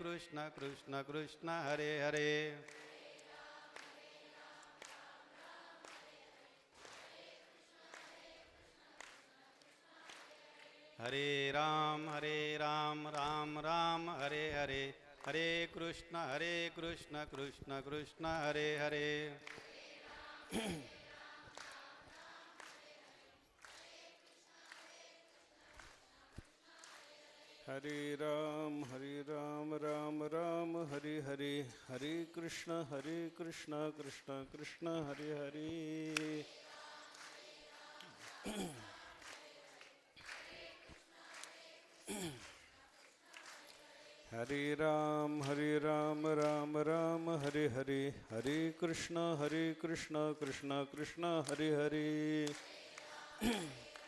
कृष्ण कृष्ण कृष्ण हरे हरे. हरे राम राम राम हरे हरे. हरे कृष्ण कृष्ण कृष्ण हरे हरे. हरे राम राम राम हरे हरे. हरे कृष्ण कृष्ण कृष्ण हरे हरे. हरे राम राम राम हरे हरे. हरे कृष्ण कृष्ण कृष्ण हरे हरे.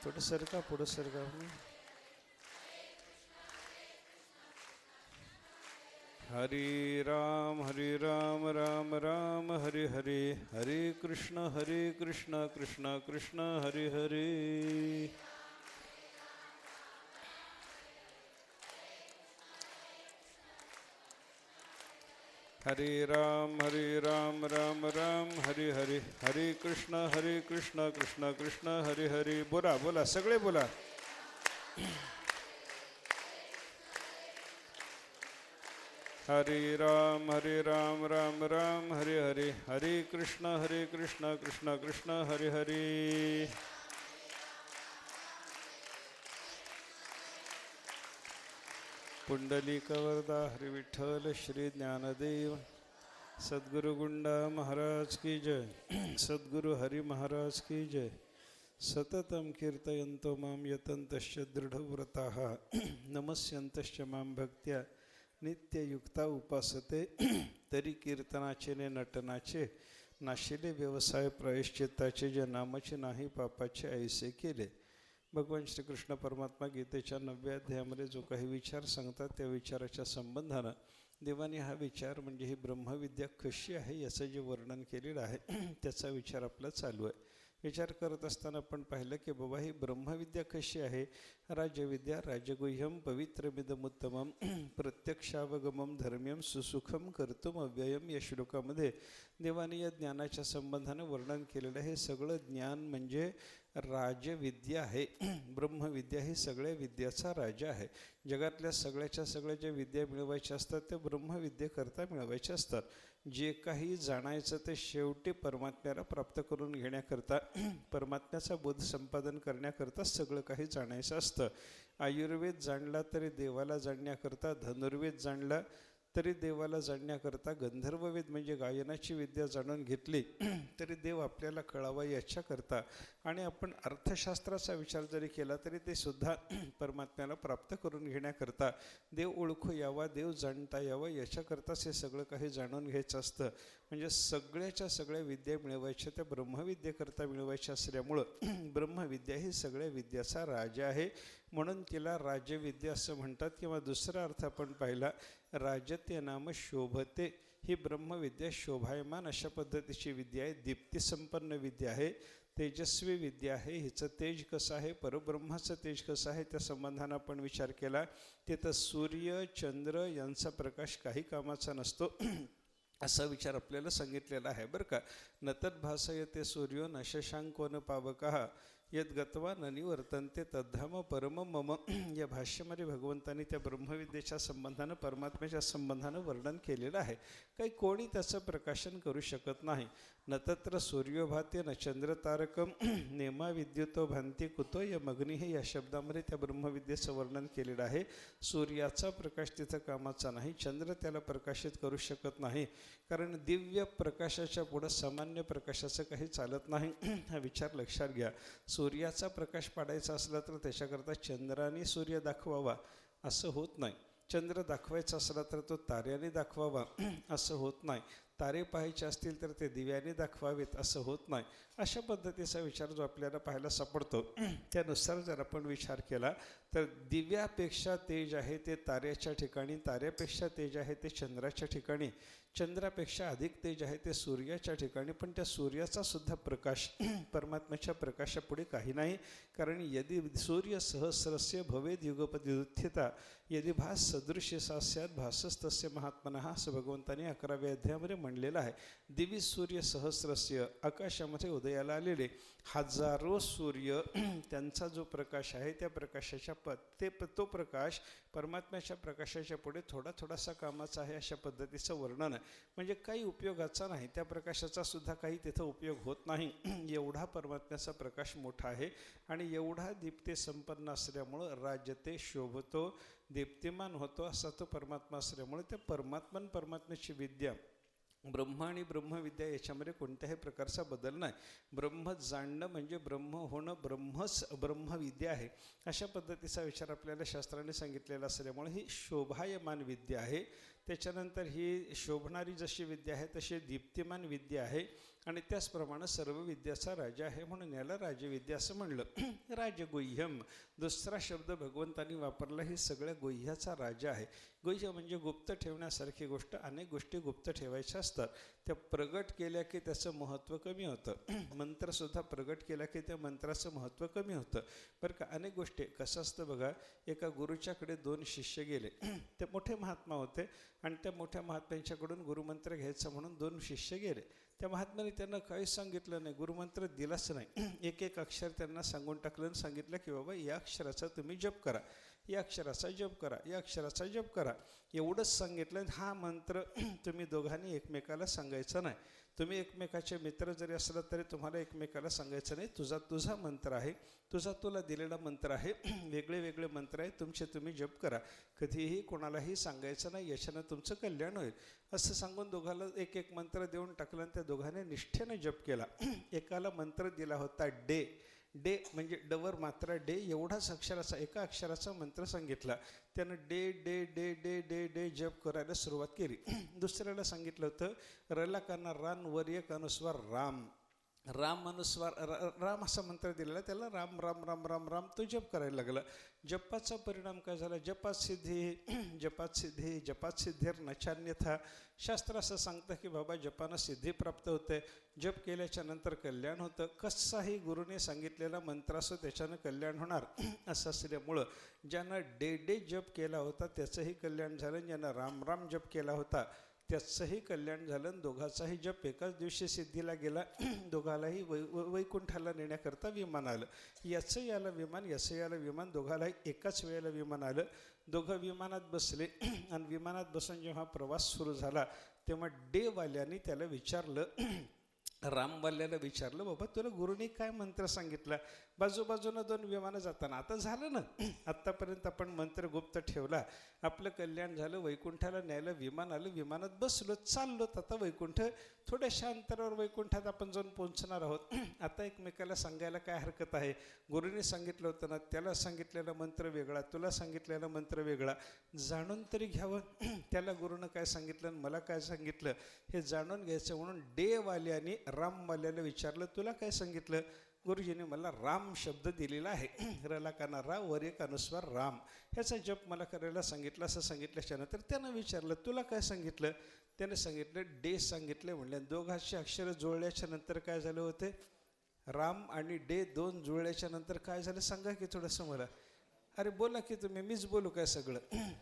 थोडं सरका पुढं सरका. हरे राम राम राम हरे हरे. हरे कृष्ण कृष्ण कृष्ण हरे हरे. हरे राम राम राम हरे हरे. हरे कृष्ण कृष्ण कृष्ण हरे हरे. बोला बोला सगळे बोला. हरे राम राम राम हरे हरे. हरे कृष्ण कृष्ण कृष्ण हरे हरे. पुंडलिक वरदा हरि विठ्ठल श्री ज्ञानदेव सद्गुरु गुंडा महाराज की जय. सद्गुरु हरि महाराज की जय. सततं कीर्तयन्तो मां यतन्तश्च दृढव्रताः नमस्यन्तश्च मां भक्त्या नित्ययुक्ता उपासते. तरी कीर्तनाचे ने नटनाचे नाशिले व्यवसाय प्रायश्चित्ताचे जे नामाचे नाही पापाचे ऐसे केले. भगवान श्रीकृष्ण परमात्मा गीतेच्या 9व्या अध्यायामध्ये जो काही विचार सांगतात त्या विचाराच्या संबंधानं देवाने हा विचार म्हणजे ही ब्रह्मविद्या कशी आहे याचं जे वर्णन केलेलं आहे त्याचा विचार आपला चालू आहे. विचार करत असताना आपण पाहिलं की बाबा ही ब्रह्मविद्या कशी आहे. राजविद्या राजगुह्यम पवित्रमिदमुत्तमम प्रत्यक्षावगमम धर्म्यम सुसुखम कर्तुम अव्ययम या श्लोकामध्ये देवाने या ज्ञानाच्या संबंधानं वर्णन केलेलं आहे. सगळं ज्ञान म्हणजे राजविद्या आहे. ब्रह्मविद्या ही सगळ्या विद्याचा राजा आहे. जगातल्या सगळ्या ज्या विद्या मिळवायच्या असतात त्या ब्रह्मविद्येकरता मिळवायच्या असतात. जे काही जाणायचं ते शेवटी परमात्म्याला प्राप्त करून घेण्याकरता परमात्म्याचा बोध संपादन करण्याकरता सगळं काही जाणायचं असतं. आयुर्वेद जाणला तरी देवाला जाणण्याकरता, धनुर्वेद जाणला तरी देवाला जाणण्याकरता, गंधर्ववेद म्हणजे गायनाची विद्या जाणून घेतली तरी देव आपल्याला कळावा याच्याकरता, आणि आपण अर्थशास्त्राचा विचार जरी केला तरी ते सुद्धा परमात्म्याला प्राप्त करून घेण्याकरता, देव ओळखू यावा, देव जाणता यावा याच्याकरताच हे सगळं काही जाणून घ्यायचं असतं. म्हणजे सगळ्या विद्या मिळवायच्या त्या ब्रह्मविद्येकरता मिळवायच्या असल्यामुळं ब्रह्मविद्या ही सगळ्या विद्याचा राजा आहे. म्हणून तिला राजविद्या असं म्हणतात. किंवा दुसरा अर्थ आपण पाहिला, राजते नाम शोभते. ही ब्रह्मविद्या शोभायमान अशा पद्धतीची विद्या आहे. दीप्तिसंपन्न विद्या आहे, तेजस्वी विद्या आहे. हिचं तेज कसं आहे, परब्रह्माचं तेज कसं आहे, त्या संबंधानं आपण विचार केला. तिथं सूर्य चंद्र यांचा प्रकाश काही कामाचा नसतो असा विचार आपल्याला सांगितलेला आहे बरं का. न तद्भासयते सूर्यो न शशांको न पावकः यद्गत्वा न निवर्तन्ते तद्धाम परम मम. या भाष्यामध्ये भगवंतांनी त्या ब्रह्मविद्येच्या संबंधानं, परमात्म्याच्या संबंधानं वर्णन केलेलं आहे. काही कोणी त्याचं प्रकाशन करू शकत नाही. न तत्र सूर्यो भाते न चंद्र तारकम नेमा विद्युतो भांती कुतो यमग्निः या शब्दामध्ये त्या ब्रह्मविद्येचं वर्णन केलेलं आहे. सूर्याचा प्रकाश तिथं कामाचा नाही, चंद्र त्याला प्रकाशित करू शकत नाही, कारण दिव्य प्रकाशाच्या पुढं सामान्य प्रकाशाचं काही चालत नाही. हा विचार लक्षात घ्या. सूर्याचा प्रकाश पाडायचा असला तर त्याच्याकरता चंद्राने सूर्य दाखवावा असं होत नाही. चंद्र दाखवायचा असला तर तो ताऱ्याने दाखवावा असं होत नाही. तारे पाहायचे असतील तर ते दिव्याने दाखवावेत असं होत नाही. अशा पद्धतीचा विचार जो आपल्याला पाहायला सापडतो त्यानुसार जर आपण विचार केला तर दिव्यापेक्षा तेज आहे ते ताऱ्याच्या ठिकाणी, ताऱ्यापेक्षा तेज आहे ते चंद्राच्या ठिकाणी, चंद्रापेक्षा अधिक तेज आहे ते सूर्याच्या ठिकाणी. पण त्या सूर्याचा सुद्धा प्रकाश परमात्म्याच्या प्रकाशापुढे काही नाही. कारण यदि सूर्य सहस्रस्य भवेद युगपतिदुत्थिता यदि भास सदृश्य सा स्यात् भासस्तस्य महात्मनः असं भगवंताने 11व्या अध्यायामध्ये म्हणलेलं आहे. दिवी सूर्य सहस्रस्य, आकाशामध्ये उदयाला आलेले हजारो सूर्य त्यांचा जो प्रकाश आहे त्या प्रकाशाच्या तो प्रकाश परमात्म्याच्या प्रकाशाच्या पुढे थोडासा कामाचा आहे अशा पद्धतीचं वर्णन आहे. म्हणजे काही उपयोगाचा नाही, त्या प्रकाशाचा सुद्धा काही तिथं उपयोग होत नाही. एवढा परमात्म्याचा प्रकाश मोठा आहे आणि एवढा दीप्ते संपन्न असल्यामुळं राज्यते शोभतो, दीप्तिमान होतो असा तो परमात्मा असल्यामुळे त्या परमात्म्याची विद्या ब्रह्म आणि ब्रह्मविद्या याच्यामध्ये कोणत्याही प्रकारचा बदल नाही. ब्रह्म जाणणं म्हणजे ब्रह्म होणं, ब्रह्मच ब्रह्मविद्या आहे अशा पद्धतीचा विचार आपल्याला शास्त्राने सांगितलेला असल्यामुळे ही शोभायमान विद्या आहे. त्याच्यानंतर ही शोभणारी जशी विद्या आहे तशी दीप्तिमान विद्या आहे आणि त्याचप्रमाणे सर्व विद्याचा राजा आहे म्हणून याला राजविद्या असं म्हणलं. राजगुह्यम दुसरा शब्द भगवंतांनी वापरला, ही सगळ्या गुह्याचा राजा आहे. गुह्य म्हणजे गुप्त ठेवण्यासारखी गोष्ट. अनेक गोष्टी गुप्त ठेवायच्या असतात, त्या प्रगट केल्या की त्याचं महत्त्व कमी होतं. मंत्रसुद्धा प्रगट केला की त्या मंत्राचं महत्त्व कमी होतं बरं का. अनेक गोष्टी कसं असतं बघा, एका गुरुच्याकडे 2 शिष्य गेले, ते मोठे महात्मा होते आणि त्या मोठ्या महात्म्यांच्याकडून गुरुमंत्र घ्यायचा म्हणून 2 शिष्य गेले. त्या महात्म्याने त्यांना काहीच सांगितलं नाही, गुरुमंत्र दिलाच नाही. एक अक्षर त्यांना सांगून टाकलं आणि सांगितलं की बाबा या अक्षराचा तुम्ही जप करा, या अक्षराचा जप करा, या अक्षराचा जप करा, एवढंच सांगितलं. हा मंत्र तुम्ही दोघांनी एकमेकाला सांगायचा नाही. तुम्ही एकमेकाचे मित्र जरी असला तरी तुम्हाला एकमेकाला सांगायचं नाही. तुझा मंत्र आहे, तुला दिलेला मंत्र आहे, वेगळे वेगळे मंत्र आहे, तुमचे तुम्ही जप करा, कधीही कोणालाही सांगायचं नाही, याच्यानं तुमचं कल्याण होईल असं सांगून दोघाला एक मंत्र देऊन टाकलं आणि त्या दोघांनी निष्ठेने जप केला. एकाला मंत्र दिला होता डे म्हणजे डवर मात्रा डे, एवढाच अक्षराचा एका अक्षराचा मंत्र सांगितला. त्यानं day day day day day day जप करायला सुरुवात केली. दुसऱ्याला सांगितलं होतं रला काना रान वर एक अनुस्वार राम अनुस्वार राम असा मंत्र दिलेला, त्याला राम राम राम राम राम तो जप करायला लागला. जपाचा परिणाम काय झाला, जपात सिद्धीर नचान्यथा. शास्त्र असं सांगतं की बाबा जपानं सिद्धी प्राप्त होते, जप केल्याच्या नंतर कल्याण होतं. कसाही गुरुने सांगितलेला मंत्र असो त्याच्यानं कल्याण होणार असं असल्यामुळं ज्यानं डे जप केला होता त्याचंही कल्याण झालं, ज्यानं राम राम जप केला होता त्याचंही कल्याण झालं. दोघाचाही जप एकाच दिवशी सिद्धीला गेला. दोघालाही वैकुंठाला नेण्याकरता विमान आलं. याचं याला विमान दोघालाही एकाच वेळेला विमान आलं. दोघं विमानात बसले आणि विमानात बसून जेव्हा प्रवास सुरू झाला तेव्हा डेवाल्याने त्याला विचारलं, रामवाल्याला विचारलं, बाबा तुला गुरुने काय मंत्र सांगितला. बाजूबाजूनं 2 विमानं जाताना आता झालं ना, आत्तापर्यंत आपण मंत्र गुप्त ठेवला, आपलं कल्याण झालं, वैकुंठाला न्यायला विमान आलं, विमानात बसलो, चाललो, आता वैकुंठ थोड्याशा अंतरावर वैकुंठात आपण जाऊन पोहोचणार आहोत. आता एकमेकाला सांगायला काय हरकत आहे. गुरुने सांगितलं होतं ना, त्याला सांगितलेला मंत्र वेगळा, तुला सांगितलेला मंत्र वेगळा, जाणून तरी घ्यावं त्याला गुरुनं काय सांगितलं आणि मला काय सांगितलं हे जाणून घ्यायचं. म्हणून डेवाल्याने रामवाल्याला विचारलं, तुला काय सांगितलं. गुरुजीने मला राम शब्द दिलेला आहे, रला काना रा वर एक अनुस्वार राम, ह्याचा जप मला करायला सांगितलं. असं सांगितल्याच्यानंतर त्यानं विचारलं, तुला काय सांगितलं. त्याने सांगितलं डे सांगितलं. म्हणले दोघांचे अक्षरं जुळल्याच्या नंतर काय झालं होते, राम आणि डे 2 जुळल्याच्या नंतर काय झालं सांगा की थोडंसं मला. अरे बोला की तुम्ही, मीच बोलू काय सगळं,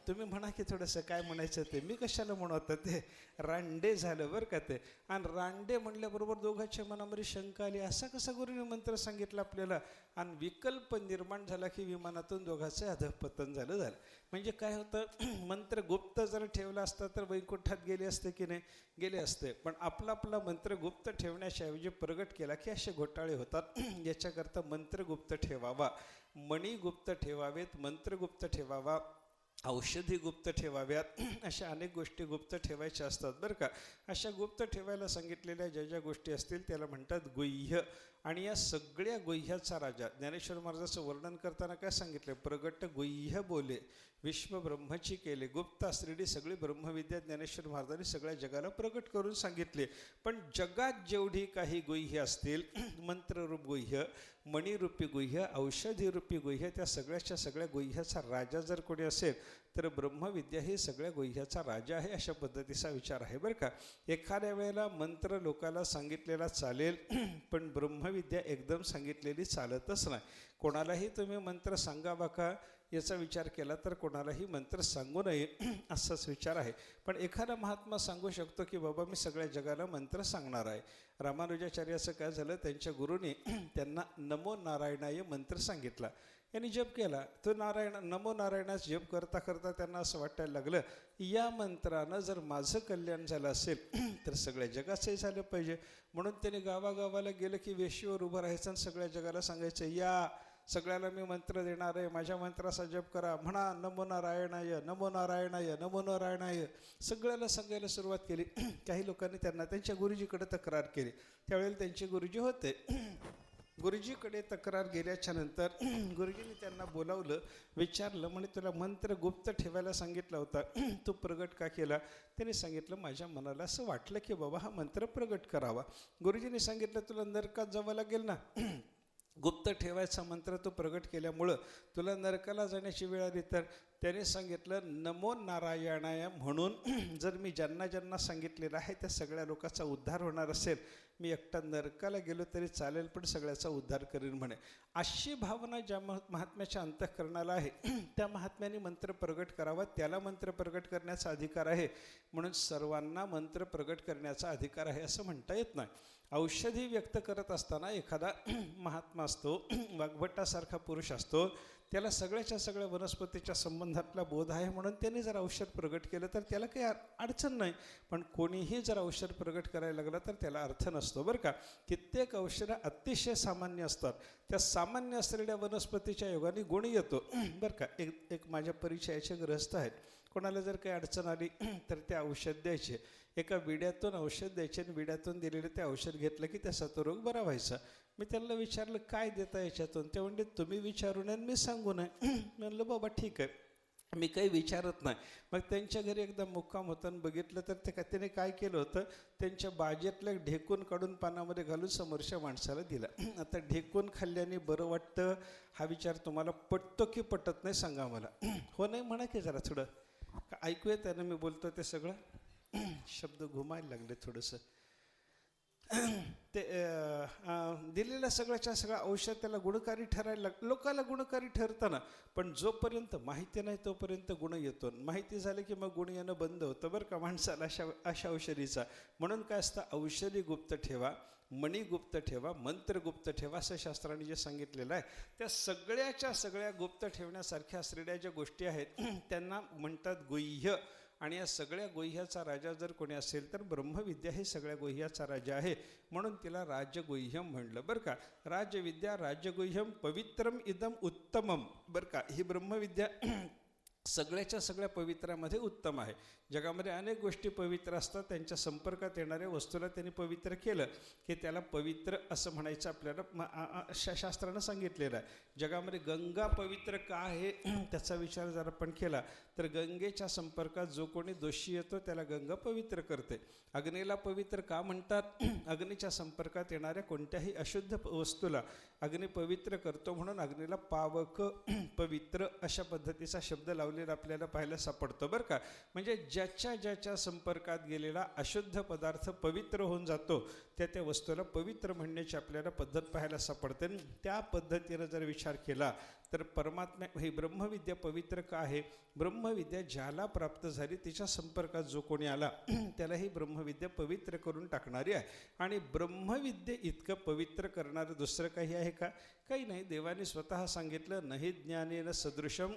तुम्ही म्हणा की थोडंसं काय म्हणायचं ते, मी कशाला म्हणत ते. रांडे झालं बरं का ते. आणि रांडे म्हणल्याबरोबर दोघांच्या मनामध्ये शंका आली, असा कसा गुरुने मंत्र सांगितलं आपल्याला. आणि विकल्प निर्माण झाला की विमानातून दोघांचं अधःपतन झालं. म्हणजे काय होतं, मंत्र गुप्त जर ठेवला असता तर वैकुंठात गेले असते की नाही, गेले असते. पण आपला मंत्र गुप्त ठेवण्याच्या ऐवजी प्रगट केला की असे घोटाळे होतात. याच्याकरता मंत्र गुप्त ठेवावा, मणी गुप्त ठेवावेत, मंत्र गुप्त ठेवावा, औषधी गुप्त ठेवाव्यात, अशा अनेक गोष्टी गुप्त ठेवायच्या असतात बरं का. अशा गुप्त ठेवायला सांगितलेल्या ज्या ज्या गोष्टी असतील त्याला म्हणतात गुह्य. आणि या सगळ्या गुह्याचा राजा. ज्ञानेश्वर महाराजाचं वर्णन करताना काय सांगितलं? प्रगट गुह्य बोले विश्व ब्रह्मची केले. गुप्त असलेली सगळी ब्रह्मविद्या ज्ञानेश्वर महाराजांनी सगळ्या जगाला प्रगट करून सांगितले. पण जगात जेवढी काही गुह्य असतील, मंत्ररूप गुह्य, मणिरूपी गुह्य, औषधीरूपी गुह्य, त्या सगळ्याच्या सगळ्या गुह्याचा राजा जर कोणी असेल तर ब्रह्मविद्या ही सगळ्या गुह्याचा राजा आहे, अशा पद्धतीचा विचार आहे बरं का. एखाद्या वेळेला मंत्र लोकाला सांगितलेला चालेल, पण ब्रह्मविद्या एकदम सांगितलेली चालतच नाही. कोणालाही तुम्ही मंत्र सांगा बघा याचा विचार केला तर कोणालाही मंत्र सांगू नये असाच विचार आहे. पण एखादा महात्मा सांगू शकतो की बाबा मी सगळ्या जगाला मंत्र सांगणार आहे. रामानुजाचार्याचं काय झालं, त्यांच्या गुरुने त्यांना नमो नारायणाय मंत्र सांगितला. यांनी जप केला. तो नमो नारायणाचा जप करता करता त्यांना असं वाटायला लागलं, या मंत्रानं जर माझं कल्याण झालं असेल तर सगळ्या जगाचंही झालं पाहिजे. म्हणून त्यांनी गावागावाला गेलं की वेशीवर उभं राहायचं आणि सगळ्या जगाला सांगायचं, या सगळ्याला मी मंत्र देणार आहे, माझ्या मंत्राचा जप करा, म्हणा नमो नारायणाय नमो नारायणाय नमो नारायणाय. सगळ्याला सांगायला सुरुवात केली. काही लोकांनी त्यांना त्यांच्या गुरुजीकडे तक्रार केली. त्यावेळेला त्यांचे गुरुजी होते. गुरुजीकडे तक्रार गेल्याच्या नंतर गुरुजींनी त्यांना बोलावलं, विचारलं, म्हणे तुला मंत्र गुप्त ठेवायला सांगितला होता, तू प्रगट का केला? त्याने सांगितलं, माझ्या मनाला असं वाटलं की बाबा हा मंत्र प्रगट करावा. गुरुजींनी सांगितलं, तुला नरकात जावं लागेल ना, गुप्त ठेवायचा मंत्र तो प्रगट केल्यामुळं तुला नरकाला जाण्याची वेळ आली तर. त्याने सांगितलं, नमो नारायणाय म्हणून जर मी ज्यांना ज्यांना सांगितलेलं आहे त्या सगळ्या लोकांचा उद्धार होणार असेल, मी एकटा नरकाला गेलो तरी चालेल पण सगळ्याचा उद्धार करीन म्हणे. अशी भावना ज्या महात्म्याच्या अंतःकरणाला आहे त्या महात्म्याने मंत्र प्रगट करावा, त्याला मंत्र प्रगट करण्याचा अधिकार आहे. म्हणून सर्वांना मंत्र प्रगट करण्याचा अधिकार आहे असं म्हणता येत नाही. औषधी व्यक्त करत असताना एखादा महात्मा असतो, वाग्भट्टासारखा पुरुष असतो, त्याला सगळ्याच्या सगळ्या वनस्पतीच्या संबंधातला बोध आहे म्हणून त्याने जर औषध प्रगट केलं तर त्याला काही अडचण नाही. पण कोणीही जर औषध प्रगट करायला लागला तर त्याला अर्थ नसतो बरं का. कित्येक औषधं अतिशय सामान्य असतात, त्या सामान्य असलेल्या वनस्पतीच्या योगाने गुण येतो बरं का. एक माझ्या परिचयाचे गृहस्थ आहेत, कोणाला जर काही अडचण आली तर ते औषध द्यायचे. एका विड्यातून औषध द्यायचे आणि विड्यातून दिलेलं ते औषध घेतलं की त्याचा तो रोग बरा व्हायचा. मी त्यांना विचारलं, काय देता याच्यातून? ते म्हणले, तुम्ही विचारू नये मी सांगू नये. म्हणलं बाबा ठीक आहे, मी काही विचारत नाही. मग त्यांच्या घरी एकदा मुक्काम होतं आणि बघितलं तर त्याने काय केलं होतं, त्यांच्या बाजेतलं ढेकून काढून पानामध्ये घालून समोरच्या माणसाला दिला. आता ढेकून खाल्ल्याने बरं वाटतं हा विचार तुम्हाला पटतो की पटत नाही सांगा मला. हो नाही म्हणा की जरा थोडं ऐकूया त्यानं मी बोलतो ते सगळं. शब्द घुमायला लागले थोडंसं. ते दिलेलं सगळ्याच्या सगळं औषध त्याला गुणकारी ठरायला लागलं. लोकाला गुणकारी ठरताना, पण जोपर्यंत माहिती नाही तोपर्यंत गुण येतो. माहिती झालं की मग गुण येणं बंद होतं बरं का माणसाला अशा औषधीचा. म्हणून काय असतं, औषधी गुप्त ठेवा, मणी गुप्त ठेवा, मंत्र गुप्त ठेवा असं शास्त्राने जे सांगितलेलं आहे. त्या सगळ्याच्या सगळ्या गुप्त ठेवण्यासारख्या असलेल्या ज्या गोष्टी आहेत त्यांना म्हणतात गुह्य. आणि या सगळ्या गुह्याचा राजा जर कोणी असेल तर ब्रह्मविद्या हे सगळ्या गुह्याचा राजा आहे, म्हणून तिला राजगुह्यम म्हणलं बरं का. राजविद्या राजगुह्यम पवित्रम इदम उत्तमम बरं का. ही ब्रह्मविद्या सगळ्याच्या सगळ्या पवित्रामध्ये उत्तम आहे. जगामध्ये अनेक गोष्टी पवित्र असतात, त्यांच्या संपर्कात येणाऱ्या वस्तूला त्यांनी पवित्र केलं की त्याला पवित्र असं म्हणायचं आपल्याला शास्त्रानं सांगितलेलं आहे. जगामध्ये गंगा पवित्र का आहे त्याचा विचार जर आपण केला तर गंगेच्या संपर्कात जो कोणी दोषी येतो त्याला गंगा पवित्र करते. अग्नीला पवित्र का म्हणतात? अग्नीच्या संपर्कात येणाऱ्या कोणत्याही अशुद्ध वस्तूला अग्नी पवित्र करतो, म्हणून अग्नीला पावक पवित्र अशा पद्धतीचा शब्द लावलेला आपल्याला पाहायला सापडतो बरं का. म्हणजे ज्याच्या ज्याच्या संपर्कात गेलेला अशुद्ध पदार्थ पवित्र होऊन जातो त्या वस्तूला पवित्र म्हणण्याची आपल्याला पद्धत पाहायला सापडते. त्या पद्धतीनं जर विचार केला तर परमात्मा ही ब्रह्मविद्या पवित्र का आहे? ब्रह्मविद्या ज्याला प्राप्त झाली तिच्या संपर्कात जो कोणी आला त्याला ही ब्रह्मविद्या पवित्र करून टाकणारी आहे. आणि ब्रह्मविद्ये इतकं पवित्र करणारं दुसरं काही आहे का? काही नाही. देवाने स्वतः सांगितलं, नहि ज्ञानेन सदृशम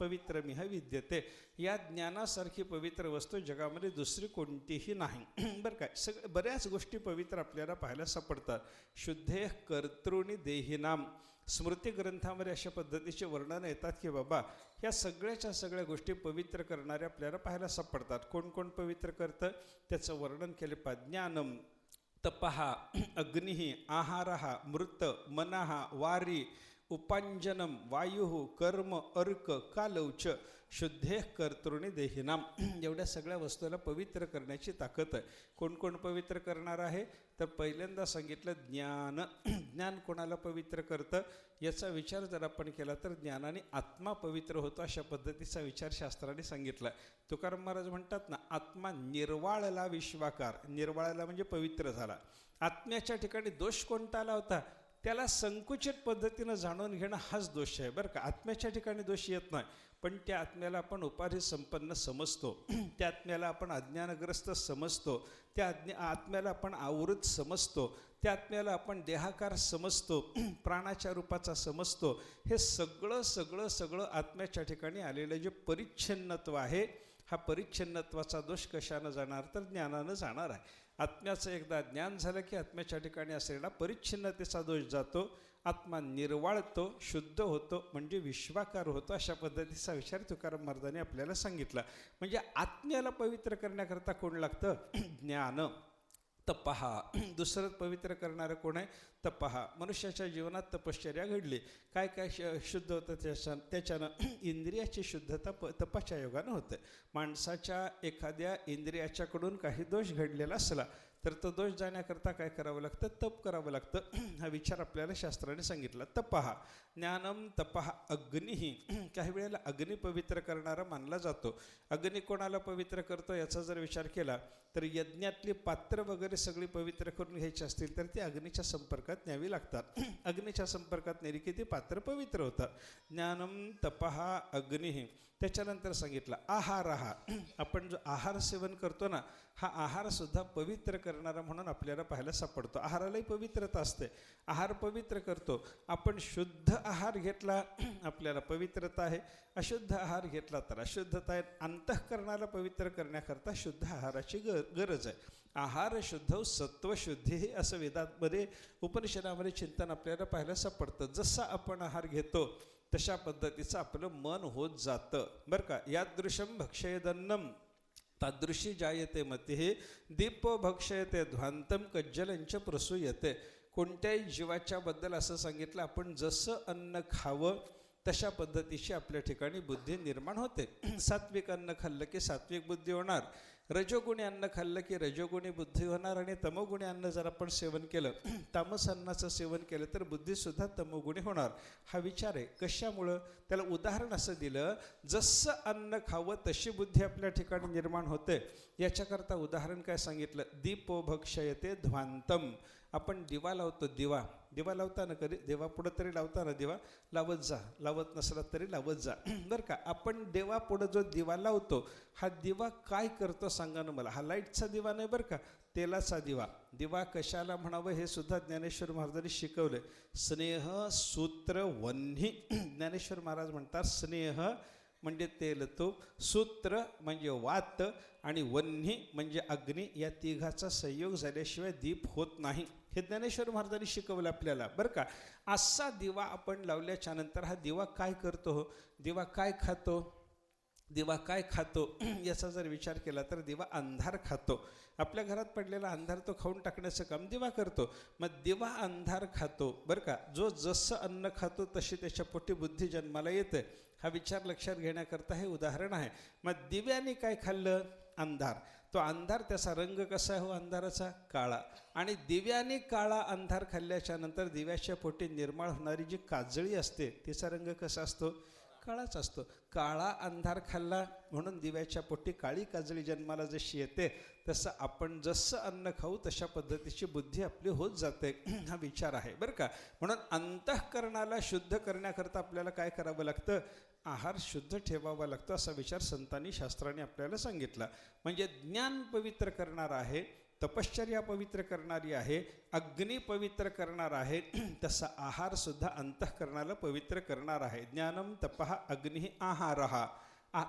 पवित्रमिह विद्यते. या ज्ञानासारखी पवित्र वस्तू जगामध्ये दुसरी कोणतीही नाही बरं काय. बऱ्याच गोष्टी पवित्र आपल्याला पाहायला सापडतात. शुद्धे कर्तृणी देहिनाम स्मृती ग्रंथामध्ये अशा पद्धतीचे वर्णन येतात की बाबा ह्या सगळ्याच्या सगळ्या गोष्टी पवित्र करणाऱ्या आपल्याला पाहायला सापडतात. कोण कोण पवित्र करतं त्याचं वर्णन केले. ज्ञानम तपः अग्निः आहारः मृत मनः वारी उपांजनम वायुः कर्म अर्क कालौच शुद्धेः कर्तृणी देहिनाम. एवढ्या सगळ्या वस्तूला पवित्र करण्याची ताकद आहे. कोण कोण पवित्र करणार आहे? तर पहिल्यांदा सांगितलं ज्ञान. ज्ञान कोणाला पवित्र करतं याचा विचार जर आपण केला तर ज्ञानाने आत्मा पवित्र होतो अशा पद्धतीचा विचार शास्त्राने सांगितला. तुकाराम महाराज म्हणतात ना, आत्मा निर्वाळला विश्वाकार. निर्वाळला म्हणजे पवित्र झाला. आत्म्याच्या ठिकाणी दोष कोणता आला होता? त्याला संकुचित पद्धतीनं जाणून घेणं हाच दोष आहे बरं का. आत्म्याच्या ठिकाणी दोष येत नाही, पण त्या आत्म्याला आपण उपाधी संपन्न समजतो, त्या आत्म्याला आपण अज्ञानग्रस्त समजतो, त्या आत्म्याला आपण आवृत समजतो, त्या आत्म्याला आपण देहाकार समजतो, प्राणाच्या रूपाचा समजतो. हे सगळं सगळं सगळं आत्म्याच्या ठिकाणी आलेलं जे परिच्छिन्नत्व आहे, हा परिच्छिन्नत्वाचा दोष कशानं जाणार? तर ज्ञानानं जाणार आहे. आत्म्याचं एकदा ज्ञान झालं की आत्म्याच्या ठिकाणी असलेला परिच्छिन्नतेचा दोष जातो, आत्मा निर्वाळतो, शुद्ध होतो, म्हणजे विश्वाकार होतो. अशा पद्धतीचा विचार तुकाराम महाराजांनी आपल्याला सांगितला. म्हणजे आत्म्याला पवित्र करण्याकरता कोण लागतं? ज्ञान. तपहा. दुसरं पवित्र करणारं कोण आहे? तपहा. मनुष्याच्या जीवनात तपश्चर्या घडली. काय काय शुद्ध होतं त्याच्यानं इंद्रियाची शुद्धता तपाच्या योगानं होते. माणसाच्या एखाद्या इंद्रियाच्याकडून काही दोष घडलेला असला तर तो दोष जाण्याकरता काय करावं लागतं? तप करावं लागतं. हा विचार आपल्याला शास्त्राने सांगितला. तपहा. ज्ञानम तपहा अग्निही. काही वेळेला अग्नी पवित्र करणारा मानला जातो. अग्नी कोणाला पवित्र करतो याचा जर विचार केला तर यज्ञातली पात्र वगैरे सगळी पवित्र करून घ्यायची असतील तर ती अग्नीच्या संपर्कात न्यावी लागतात. अग्नीच्या संपर्कात नेली की ती पात्र पवित्र होतात. ज्ञानम तपहा अग्निही. त्याच्यानंतर सांगितलं आहारहा. आपण जो आहार सेवन करतो ना, हा आहारसुद्धा पवित्र करणारा म्हणून आपल्याला पाहायला सापडतो. आहारालाही पवित्रता असते. आहार पवित्र करतो. आपण शुद्ध आहार घेतला आपल्याला पवित्रता आहे, अशुद्ध आहार घेतला तर अशुद्धता आहे. अंतःकरणाला पवित्र करण्याकरता शुद्ध आहाराची गरज आहे. आहार शुद्ध सत्वशुद्धी हे असं वेदांमध्ये उपनिषदामध्ये चिंतन आपल्याला पाहायला सापडतं. जसा आपण आहार घेतो तशा पद्धतीचं आपलं मन होत जातं बरं का. यादृशम भक्षयदन्नम तादृशी जायते मतिः दीपो भक्षयते ध्वांतम कज्जलंच प्रसूयते. कोणत्याही जीवाच्या बद्दल असं सांगितलं, आपण जसं अन्न खावं तशा पद्धतीची आपल्या ठिकाणी बुद्धी निर्माण होते. सात्विक अन्न खाल्लं की सात्विक बुद्धी होणार, रजोगुणी अन्न खाल्लं की रजोगुणी बुद्धी होणार, आणि तमोगुणी अन्न जर आपण सेवन केलं, तामस अन्नाचं सेवन केलं तर बुद्धीसुद्धा तमोगुणी होणार. हा विचार आहे. कशामुळं? त्याला उदाहरण असं दिलं, जसं अन्न खावं तशी बुद्धी आपल्या ठिकाणी निर्माण होते. याच्याकरता उदाहरण काय सांगितलं? दीपो भक्षयते ध्वांतम. आपण दिवा लावतो, दिवा लावताना कधी देवापुढं तरी लावताना दिवा लावत जा, लावत नसला तरी लावत जा बरं का. आपण देवापुढं जो दिवा लावतो हा दिवा काय करतो सांगा ना मला? हा लाईटचा दिवा नाही बरं का, तेलाचा दिवा. दिवा कशाला म्हणावं हे सुद्धा ज्ञानेश्वर महाराजांनी शिकवलं. स्नेह सूत्र वन्ही. ज्ञानेश्वर महाराज म्हणतात स्नेह म्हणजे तेल तूप, सूत्र म्हणजे वात, आणि वन्ही म्हणजे अग्नी. या तिघाचा संयोग झाल्याशिवाय दीप होत नाही. हे ज्ञानेश्वर महाराजांनी शिकवलं आपल्याला बरं का. असा दिवा आपण लावल्याच्या नंतर हा दिवा काय करतो? दिवा काय खातो? दिवा काय खातो याचा जर विचार केला तर दिवा अंधार खातो. आपल्या घरात पडलेला अंधार तो खाऊन टाकण्याचं काम दिवा करतो. मग दिवा अंधार खातो बरं का. जो जसं अन्न खातो तशी त्याच्या पोटी बुद्धी जन्माला येते. हा विचार लक्षात घेण्याकरता हे उदाहरण आहे. मग दिव्याने काय खाल्लं? अंधार. तो अंधार, त्याचा रंग कसा आहे हो अंधाराचा? काळा. आणि दिव्याने काळा अंधार खाल्ल्याच्या नंतर दिव्याच्या पोटी निर्माण होणारी जी काजळी असते तिचा रंग कसा असतो? काळाच असतो. काळा अंधार खाल्ला म्हणून दिव्याच्या पोटी काळी काजळी जन्माला जशी येते, तसं आपण जसं अन्न खाऊ तशा पद्धतीची बुद्धी आपली होत जाते. हा विचार आहे बरं का. म्हणून अंतःकरणाला शुद्ध करण्याकरता आपल्याला काय करावं लागतं? आहार शुद्ध ठेवावा लागतो. असा विचार संतांनी शास्त्राने आपल्याला सांगितला. म्हणजे ज्ञान पवित्र करणार आहे, तपश्चर्या पवित्र करणारी आहे, अग्नी पवित्र करणार आहे, तसा आहार सुद्धा अंतःकरणाला पवित्र करणार आहे. ज्ञानम तपः अग्निः आहारः.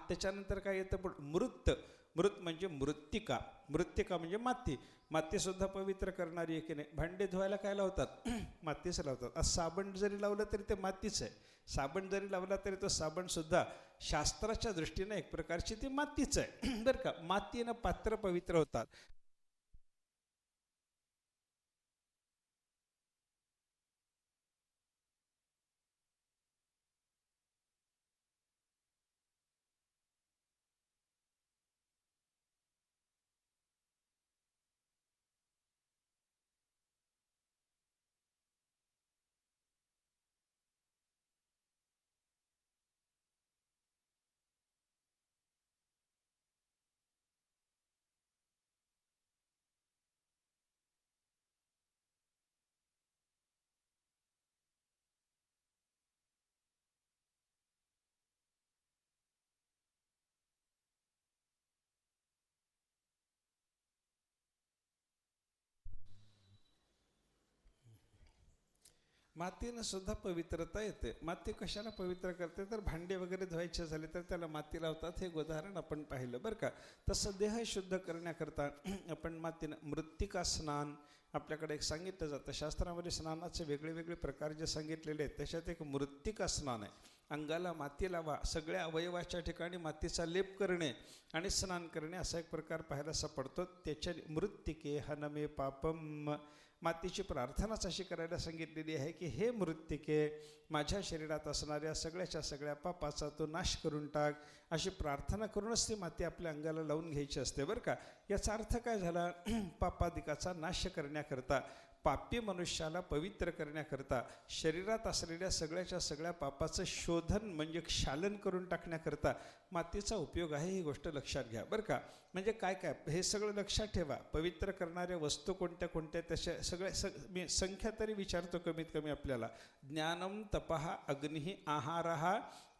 त्याच्यानंतर काय येतं? पण मृत म्हणजे मृत्तिका. मृत्तिका म्हणजे माती. मातीसुद्धा पवित्र करणारी आहे की नाही? भांडे धुवायला काय लावतात? मातीच लावतात. आज साबण जरी लावलं तरी ते मातीच आहे. साबण जरी लावला तरी तो साबणसुद्धा शास्त्राच्या दृष्टीने एक प्रकारची ती मातीच आहे बरं का. मातीनं पात्र पवित्र होतात. मातीनं सुद्धा पवित्रता येते. माती कशाला पवित्र करते, तर भांडे वगैरे धुवायचे झाले तर त्याला माती लावतात, हे उदाहरण आपण पाहिलं बरं का. तसं देह शुद्ध करण्याकरता आपण मातीनं मृत्तिका स्नान आपल्याकडे एक सांगितलं जातं. शास्त्रामध्ये स्नानाचे वेगळे वेगळे प्रकार जे सांगितलेले आहेत त्याच्यात एक मृत्तिका स्नान आहे. अंगाला माती लावा, सगळ्या अवयवाच्या ठिकाणी मातीचा लेप करणे आणि स्नान करणे असा एक प्रकार पाहायला सापडतो. त्याच्या मृत्तिके हनमे पापम, मातीची प्रार्थनाच अशी करायला सांगितलेली आहे की हे मृत्तिके, माझ्या शरीरात असणाऱ्या सगळ्याच्या सगळ्या पापाचा तो नाश करून टाक, अशी प्रार्थना करूनच ती माती आपल्या अंगाला लावून घ्यायची असते बरं का. याचा अर्थ काय झाला, पापादिकाचा नाश करण्याकरता, पापी मनुष्याला पवित्र करण्याकरता, शरीरात असलेल्या सगळ्याच्या सगळ्या पापाचं शोधन म्हणजे क्षालन करून टाकण्याकरता मातीचा उपयोग आहे. ही गोष्ट लक्षात घ्या बरं का. म्हणजे काय काय हे सगळं लक्षात ठेवा. पवित्र करणाऱ्या वस्तू कोणत्या कोणत्या त्याच्या मी संख्या तरी विचारतो कमीत कमी आपल्याला. ज्ञानम तपः अग्निः आहारः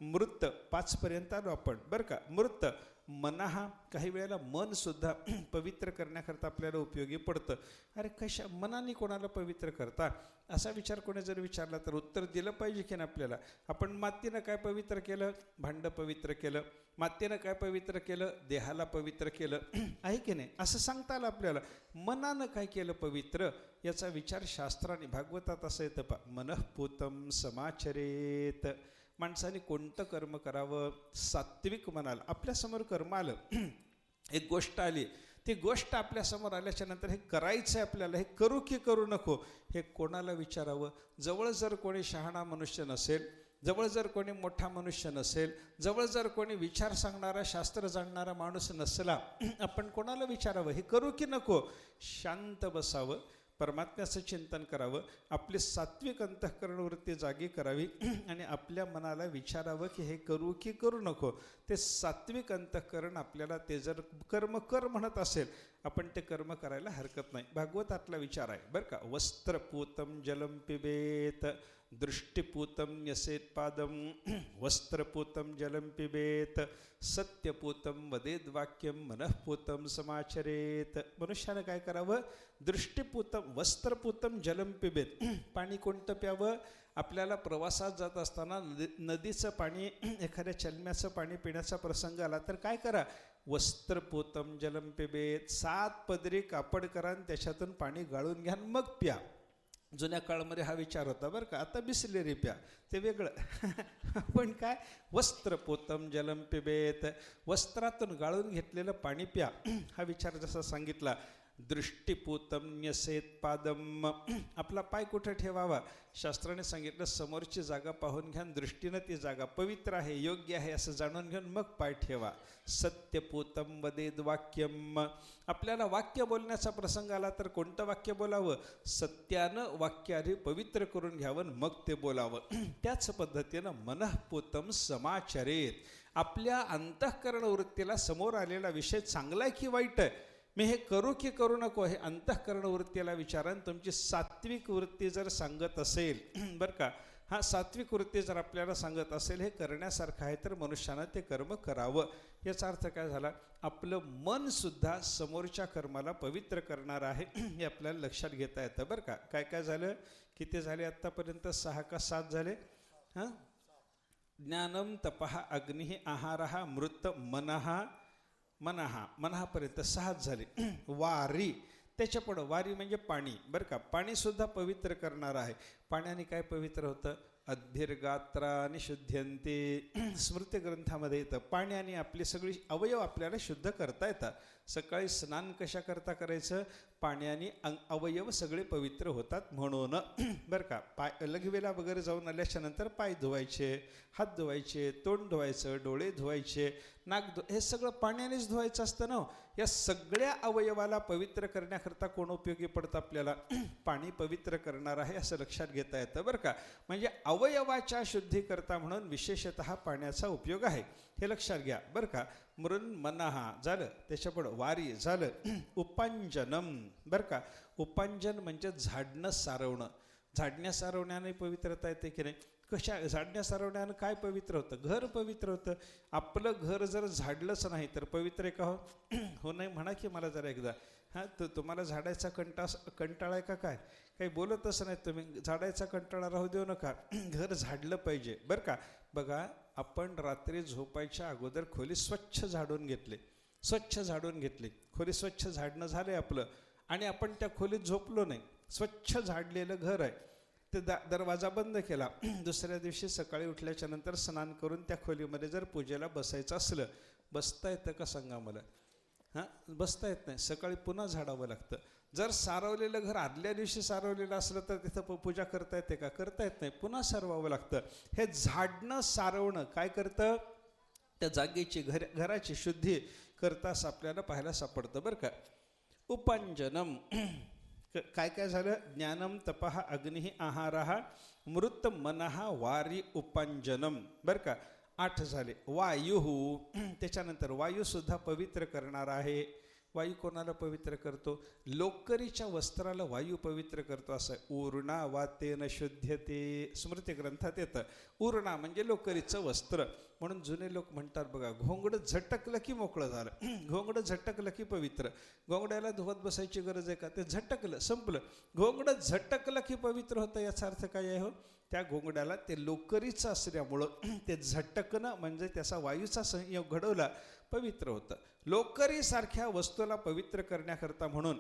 मृत, 5 पर्यंत आलो आपण बरं का. मृत मनहा, काही वेळेला मन सुद्धा पवित्र करण्याकरता आपल्याला उपयोगी पडतं. अरे कशा मनाने कोणाला पवित्र करता, असा विचार कोणी जर विचारला तर उत्तर दिलं पाहिजे की ना आपल्याला. आपण मातीनं काय पवित्र केलं, भांडं पवित्र केलं. मातीनं काय पवित्र केलं, देहाला पवित्र केलं, आहे की नाही, असं सांगता आलं आपल्याला. मनानं काय केलं पवित्र, याचा विचार शास्त्राने भागवतात असं येतं पा. मनःपूतं समाचरेत, माणसाने कोणतं कर्म करावं, सात्विक मनाला. आपल्यासमोर कर्म आलं, एक गोष्ट आली, ती गोष्ट आपल्यासमोर आल्याच्या नंतर हे करायचं आहे आपल्याला, हे करू की करू नको, हे कोणाला विचारावं. जवळ जर कोणी शहाणा मनुष्य नसेल, जवळ जर कोणी मोठा मनुष्य नसेल, जवळ जर कोणी विचार सांगणारा शास्त्र जाणणारा माणूस नसला, आपण कोणाला विचारावं हे करू की नको. शांत बसावं, परमात्म्याचं चिंतन करावं, आपली सात्विक अंतःकरण वृत्ती जागी करावी आणि आपल्या मनाला विचारावं की हे करू की करू नको. ते सात्विक अंतःकरण आपल्याला ते जर कर्म कर म्हणत असेल, आपण ते कर्म करायला हरकत नाही. भागवतातला विचार आहे बरं का. वस्त्रपूतं जलम पिबेत, दृष्टिपूतं यसेत पादम, वस्त्रपूतं जलम पिबेत, सत्यपूतं वदेद वाक्यम, मनःपूतं समाचरेत. मनुष्यानं काय करावं, दृष्टिपूतं वस्त्रपूतं जलम पिबेत, पाणी कोणतं प्यावं. आपल्याला प्रवासात जात असताना नदीचं पाणी, एखाद्या चलम्याचं पाणी पिण्याचा प्रसंग आला तर काय करा, वस्त्रपूतं जलम पिबेत, 7 पदरी कापड करा आणि त्याच्यातून पाणी गाळून घ्या मग प्या. जुन्या काळामध्ये हा विचार होता बरं का. आता बिसलेरी प्या, ते वेगळं. पण काय, वस्त्रपूतं जलम पिबेत, वस्त्रातून गाळून घेतलेलं पाणी प्या, हा विचार जसा सांगितला. दृष्टिपूतं न्यसेत पादम, आपला पाय कुठं ठेवावा, शास्त्राने सांगितलं समोरची जागा पाहून घ्या, दृष्टीनं ती जागा पवित्र आहे, योग्य आहे असं जाणून घेऊन मग पाय ठेवा. सत्यपूतं वदेद वाक्यम, आपल्याला वाक्य बोलण्याचा प्रसंग आला तर कोणतं वाक्य बोलावं, सत्यानं वाक्य आधी पवित्र करून घ्यावं मग ते बोलावं. त्याच पद्धतीनं मनःपूतं समाचरेत, आपल्या अंतःकरण वृत्तीला समोर आलेला विषय चांगला आहे की वाईट आहे, मी हे करू की करू नको, हे अंतःकरण वृत्तीला विचारा. तुमची सात्विक वृत्ती जर सांगत असेल बरं का, हा सात्विक वृत्ती जर आपल्याला सांगत असेल हे करण्यासारखं आहे तर मनुष्यानं ते कर्म करावं. याचा अर्थ काय झाला, आपलं मन सुद्धा समोरच्या कर्माला पवित्र करणार आहे हे आपल्याला लक्षात घेता येतं बरं का. काय काय झालं, किती झाले आत्तापर्यंत, 6 का 7 झाले. हां, ज्ञानम तपः अग्निः आहारः मृत मनापर्यंत 6 झाले. वारी, त्याच्या पुढं वारी म्हणजे पाणी बरं का. पाणी सुद्धा पवित्र करणार आहे. पाण्याने काय पवित्र होतं, अद्भिर्गात्रानि शुद्ध्यन्ते, स्मृती ग्रंथामध्ये येतं. पाण्याने आपली सगळी अवयव आपल्याला शुद्ध करता येतात. सकाळी स्नान कशा करता करायचं, पाण्याने अवयव सगळे पवित्र होतात म्हणून बरं का. पाय लघवेला वगैरे जाऊन आल्याच्या नंतर पाय धुवायचे, हात धुवायचे, तोंड धुवायचं, डोळे धुवायचे, नाक हे सगळं पाण्यानेच धुवायचं असतं ना. या सगळ्या अवयवाला पवित्र करण्याकरता कोण उपयोगी पडतं आपल्याला, पाणी पवित्र करणार आहे असं लक्षात घेता येतं बरं का. म्हणजे अवयवाच्या शुद्धीकरता म्हणून विशेषतः पाण्याचा उपयोग आहे, हे लक्षात घ्या बरं का. मृन् मनहा झालं, त्याच्यापुढं वारी झालं. उपांजनम बरं का. उपांजन म्हणजे झाडणं सारवणं, झाडण्या सारवण्याने पवित्रता येते की नाही. कशा झाडण्या सारवण्यानं काय पवित्र होतं? घर पवित्र होतं. आपलं घर जर झाडलंच नाही तर पवित्र आहे का हो? हो नाही म्हणा की मला जरा एकदा. हां, तर तुम्हाला झाडायचा कंटाळा आहे का काय? काही बोलतच नाही तुम्ही. झाडायचा कंटाळा राहू देऊ नका. घर झाडलं पाहिजे बरं का. बघा, आपण रात्री झोपायच्या अगोदर खोली स्वच्छ झाडून घेतली, खोली स्वच्छ झाडणं झालंय आपलं, आणि आपण त्या खोलीत झोपलो नाही. स्वच्छ झाडलेलं घर आहे, ते दरवाजा बंद केला. दुसऱ्या दिवशी सकाळी उठल्याच्या नंतर स्नान करून त्या खोलीमध्ये जर पूजेला बसायचं असलं, बसता येतं का सांगा मला? हां, बसता येत नाही. सकाळी पुन्हा झाडावं लागतं. जर सारवलेलं घर आदल्या दिवशी सारवलेलं असलं तर तिथं पूजा करता येते का? करता येत नाही. पुन्हा सारवावं लागतं. हे झाडणं सारवणं काय करतं? त्या जागेची घराची शुद्धी करताच आपल्याला पाहायला सापडतं बरं का. उपांजनम काय काय झालं? ज्ञानम तपः अग्निः आहारः मृत मनः वारी उपांजनम बरं का. 8 झाले. वायू, त्याच्यानंतर वायूसुद्धा पवित्र करणार आहे. वायू कोणाला पवित्र करतो? लोकरीच्या वस्त्राला वायू पवित्र करतो असं आहे. ऊर्णा वातेन शुद्ध्यते, स्मृती ग्रंथात येतं. ऊर्णा म्हणजे लोकरीचं वस्त्र. म्हणून जुने लोक म्हणतात बघा, घोंगडं झटकलं की मोकळं झालं. घोंगडं झटकलं की पवित्र. घोंगड्याला धुवत बसायची गरज आहे का? ते झटकलं, संपलं. घोंगडं झटकलं की पवित्र होतं. याचा अर्थ काय आहे हो? त्या घोंगड्याला ते लोकरीचं असल्यामुळं ते झटकणं म्हणजे त्याचा वायूचा संयोग घडवला, पवित्र होतं. लोकरीसारख्या वस्तूला पवित्र करण्याकरता म्हणून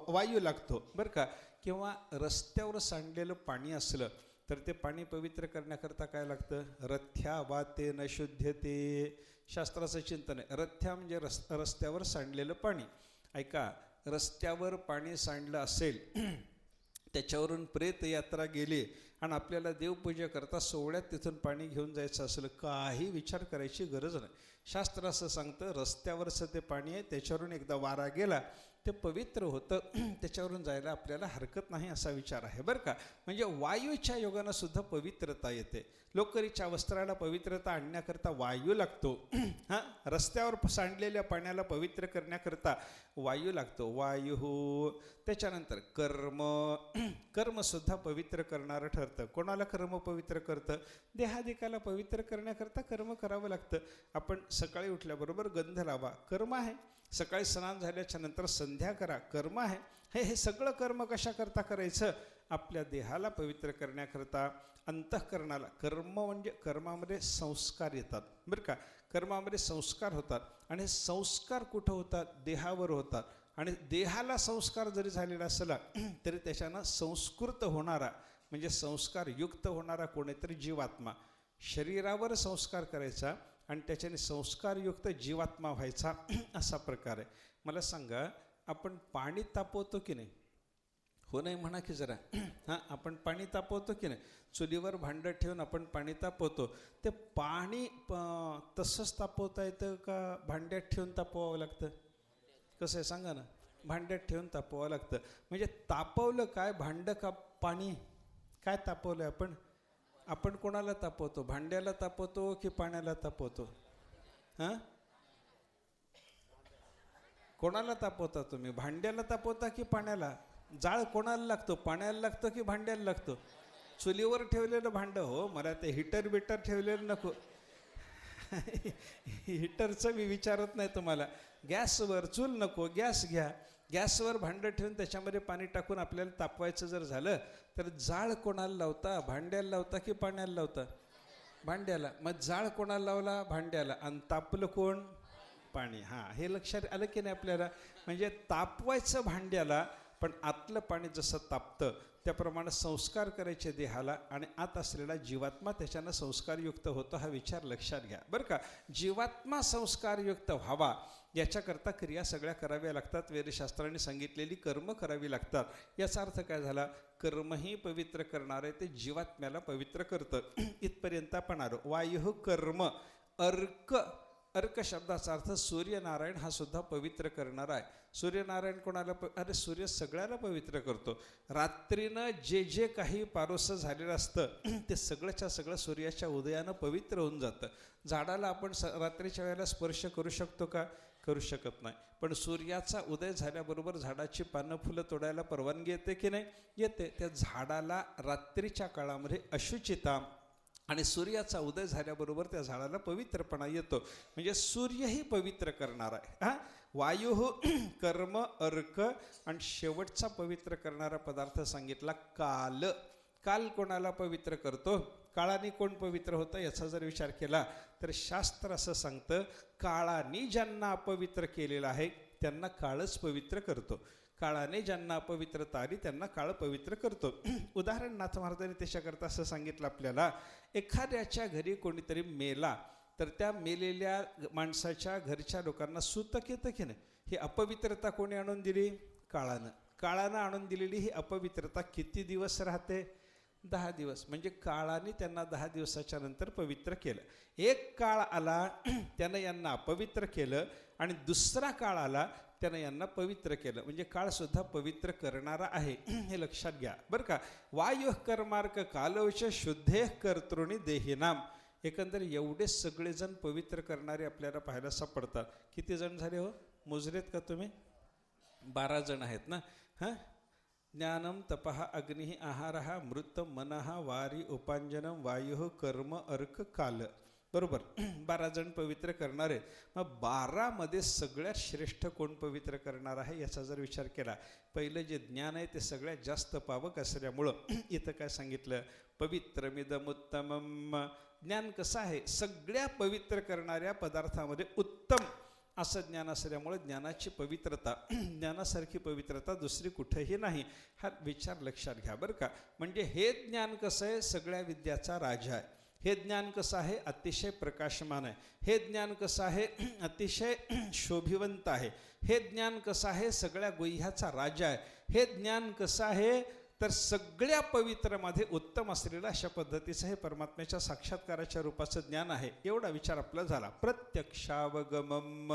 वायू लागतो बरं का. किंवा रस्त्यावर सांडलेलं पाणी असलं तर ते पाणी पवित्र करण्याकरता काय लागतं? रथ्या वातेन शुद्ध्यते. शास्त्राचं चिंतन आहे. रथ्या म्हणजे रस्त्यावर सांडलेलं पाणी. ऐका, रस्त्यावर पाणी सांडलं असेल, त्याच्यावरून प्रेत यात्रा गेली आणि आपल्याला देवपूजा करता सोहळ्यात तिथून पाणी घेऊन जायचं असलं, काही विचार करायची गरज नाही. शास्त्र असं सांगतं, रस्त्यावरचं ते पाणी आहे, त्याच्यावरून एकदा वारा गेला ते पवित्र होतं, त्याच्यावरून जायला आपल्याला हरकत नाही असा विचार आहे बरं का. म्हणजे वायूच्या योगानं सुद्धा पवित्रता येते. लोकरीच्या वस्त्राला पवित्रता आणण्याकरता वायू लागतो. हां, रस्त्यावर सांडलेल्या पाण्याला पवित्र करण्याकरता वायू लागतो. वायू. त्याच्यानंतर कर्मसुद्धा पवित्र करणारं ठरतं. कोणाला कर्म पवित्र करतं? देहादिकाला पवित्र करण्याकरता कर्म करावं लागतं. आपण सकाळी उठल्याबरोबर गंध लावा, कर्म आहे. सकाळी स्नान झाल्याच्या नंतर संध्या करा, कर्म आहे. हे सगळं कर्म कशाकरता करायचं? आपल्या देहाला पवित्र करण्याकरता. अंतःकरणाला कर्म म्हणजे कर्मामध्ये संस्कार येतात बरं का. कर्मामध्ये संस्कार होतात आणि संस्कार कुठं होतात? देहावर होतात. आणि देहाला संस्कार जरी झालेला असला तरी त्याच्यानं संस्कृत होणारा म्हणजे संस्कारयुक्त होणारा कोणीतरी जीवात्मा, शरीरावर संस्कार करायचा आणि त्याच्याने संस्कारयुक्त जीवात्मा व्हायचा असा प्रकार आहे. मला सांगा, आपण पाणी तापवतो की नाही? हो नाही म्हणा की जरा. हां, आपण पाणी तापवतो की नाही? चुलीवर भांडं ठेवून आपण पाणी तापवतो. ते पाणी तसंच तापवता येतं का भांड्यात ठेवून तापवावं लागतं? कसं आहे सांगा ना. भांड्यात ठेवून तापवावं लागतं. म्हणजे तापवलं काय, भांडं का पाणी? काय तापवलं आपण? आपण कोणाला तापवतो? भांड्याला तापवतो की पाण्याला तापवतो? हां, कोणाला तापवता तुम्ही? भांड्याला तापवता की पाण्याला? जाळ कोणाला लागतो? पाण्याला लागतो की भांड्याला लागतो? चुलीवर ठेवलेलं भांडं हो, मला ते हिटर बिटर ठेवलेलं नको. हिटरचं मी विचारत नाही तुम्हाला. गॅसवर चूल नको, गॅस घ्या. गॅसवर भांडं ठेवून त्याच्यामध्ये पाणी टाकून आपल्याला तापवायचं जर झालं तर जाळ कोणाला लावता? भांड्याला लावता की पाण्याला लावता? भांड्याला. मग जाळ कोणाला लावला? भांड्याला. आणि तापलं कोण? पाणी. हां, हे लक्षात आलं की नाही आपल्याला? म्हणजे तापवायचं भांड्याला, पण आतलं पाणी जसं तापतं त्याप्रमाणे संस्कार करायचे देहाला आणि आत असलेला जीवात्मा त्याच्यानं संस्कारयुक्त होतो. हा विचार लक्षात घ्या बरं का. जीवात्मा संस्कारयुक्त व्हावा याच्याकरता क्रिया सगळ्या कराव्या लागतात. वेदशास्त्राने सांगितलेली कर्म करावी लागतात. याचा अर्थ काय झाला? कर्मही पवित्र करणार आहे, ते जीवात्म्याला पवित्र करतं. इथपर्यंत आपण आलो. वायू कर्म. अर्क शब्दाचा अर्थ सूर्यनारायण हा सुद्धा पवित्र करणारा आहे. सूर्यनारायण कोणाला अरे सूर्य सगळ्याला पवित्र करतो. रात्रीनं जे काही पारोसं झालेलं असतं ते सगळंच्या सगळं सूर्याच्या उदयानं पवित्र होऊन जातं. झाडाला आपण रात्रीच्या वेळेला स्पर्श करू शकतो का? करू शकत नाही. पण सूर्याचा उदय झाल्याबरोबर झाडाची पानं फुलं तोडायला परवानगी येते की नाही? येते. त्या झाडाला रात्रीच्या काळामध्ये अशुचिता आणि सूर्याचा उदय झाल्याबरोबर त्या झाडाला पवित्रपणा येतो. म्हणजे सूर्यही पवित्र करणार आहे. हा, वायू कर्म अर्क आणि शेवटचा पवित्र करणारा पदार्थ सांगितला काल. काल कोणाला पवित्र करतो? काळाने कोण पवित्र होतं याचा जर विचार केला तर शास्त्र असं सांगतं, काळाने ज्यांना अपवित्र केलेलं आहे त्यांना काळच पवित्र करतो. काळाने ज्यांना अपवित्रता आली त्यांना काळ पवित्र करतो. उदाहरण नाथ महाराजांनी त्याच्याकरता असं सांगितलं आपल्याला, एखाद्याच्या घरी कोणीतरी मेला तर त्या मेलेल्या माणसाच्या घरच्या लोकांना सूतक येतं की नाही? ही अपवित्रता कोणी आणून दिली? काळानं. काळानं आणून दिलेली ही अपवित्रता किती दिवस राहते? 10 दिवस. म्हणजे काळाने त्यांना 10 दिवसाच्या नंतर पवित्र केलं. एक काळ आला त्यानं यांना अपवित्र केलं आणि दुसरा काळ आला त्यानं यांना पवित्र केलं. म्हणजे काळसुद्धा पवित्र करणारा आहे, हे लक्षात घ्या बरं का. वायु कर्मार्क कालवच शुद्धे कर्तृणी देहिनाम. एकंदर एवढे सगळेजण पवित्र करणारे आपल्याला पाहायला सापडतात. किती जण झाले हो? मोजलेत का तुम्ही? 12 जण आहेत ना. हां, ज्ञानम तपः अग्निः आहारः मृत मनः वारी उपांजनम वायु कर्म अर्क काल. बरोबर, 12 जण पवित्र करणार आहेत. मग 12 मध्ये सगळ्यात श्रेष्ठ कोण पवित्र करणार आहे याचा जर विचार केला, पहिलं जे ज्ञान आहे ते सगळ्यात जास्त पावक असल्यामुळं इथं काय सांगितलं? पवित्रमिदमुत्तमम. ज्ञान कसं आहे? सगळ्या पवित्र करणाऱ्या पदार्थामध्ये उत्तम असं ज्ञान असल्यामुळे ज्ञानाची पवित्रता, ज्ञानासारखी पवित्रता दुसरी कुठेही नाही. हा विचार लक्षात घ्या बरं का. म्हणजे हे ज्ञान कसं आहे? सगळ्या विद्याचा राजा आहे. हे ज्ञान कसं आहे? अतिशय प्रकाशमान आहे. हे ज्ञान कसं आहे? अतिशय शोभिवंत आहे. हे ज्ञान कसं आहे? सगळ्या गुह्याचा राजा आहे. हे ज्ञान कसं आहे? तर सगळ्या पवित्रमध्ये उत्तम असलेलं अशा पद्धतीचं हे परमात्म्याच्या साक्षात्काराच्या रूपाचं ज्ञान आहे. एवढा विचार आपला झाला. प्रत्यक्षावगमम,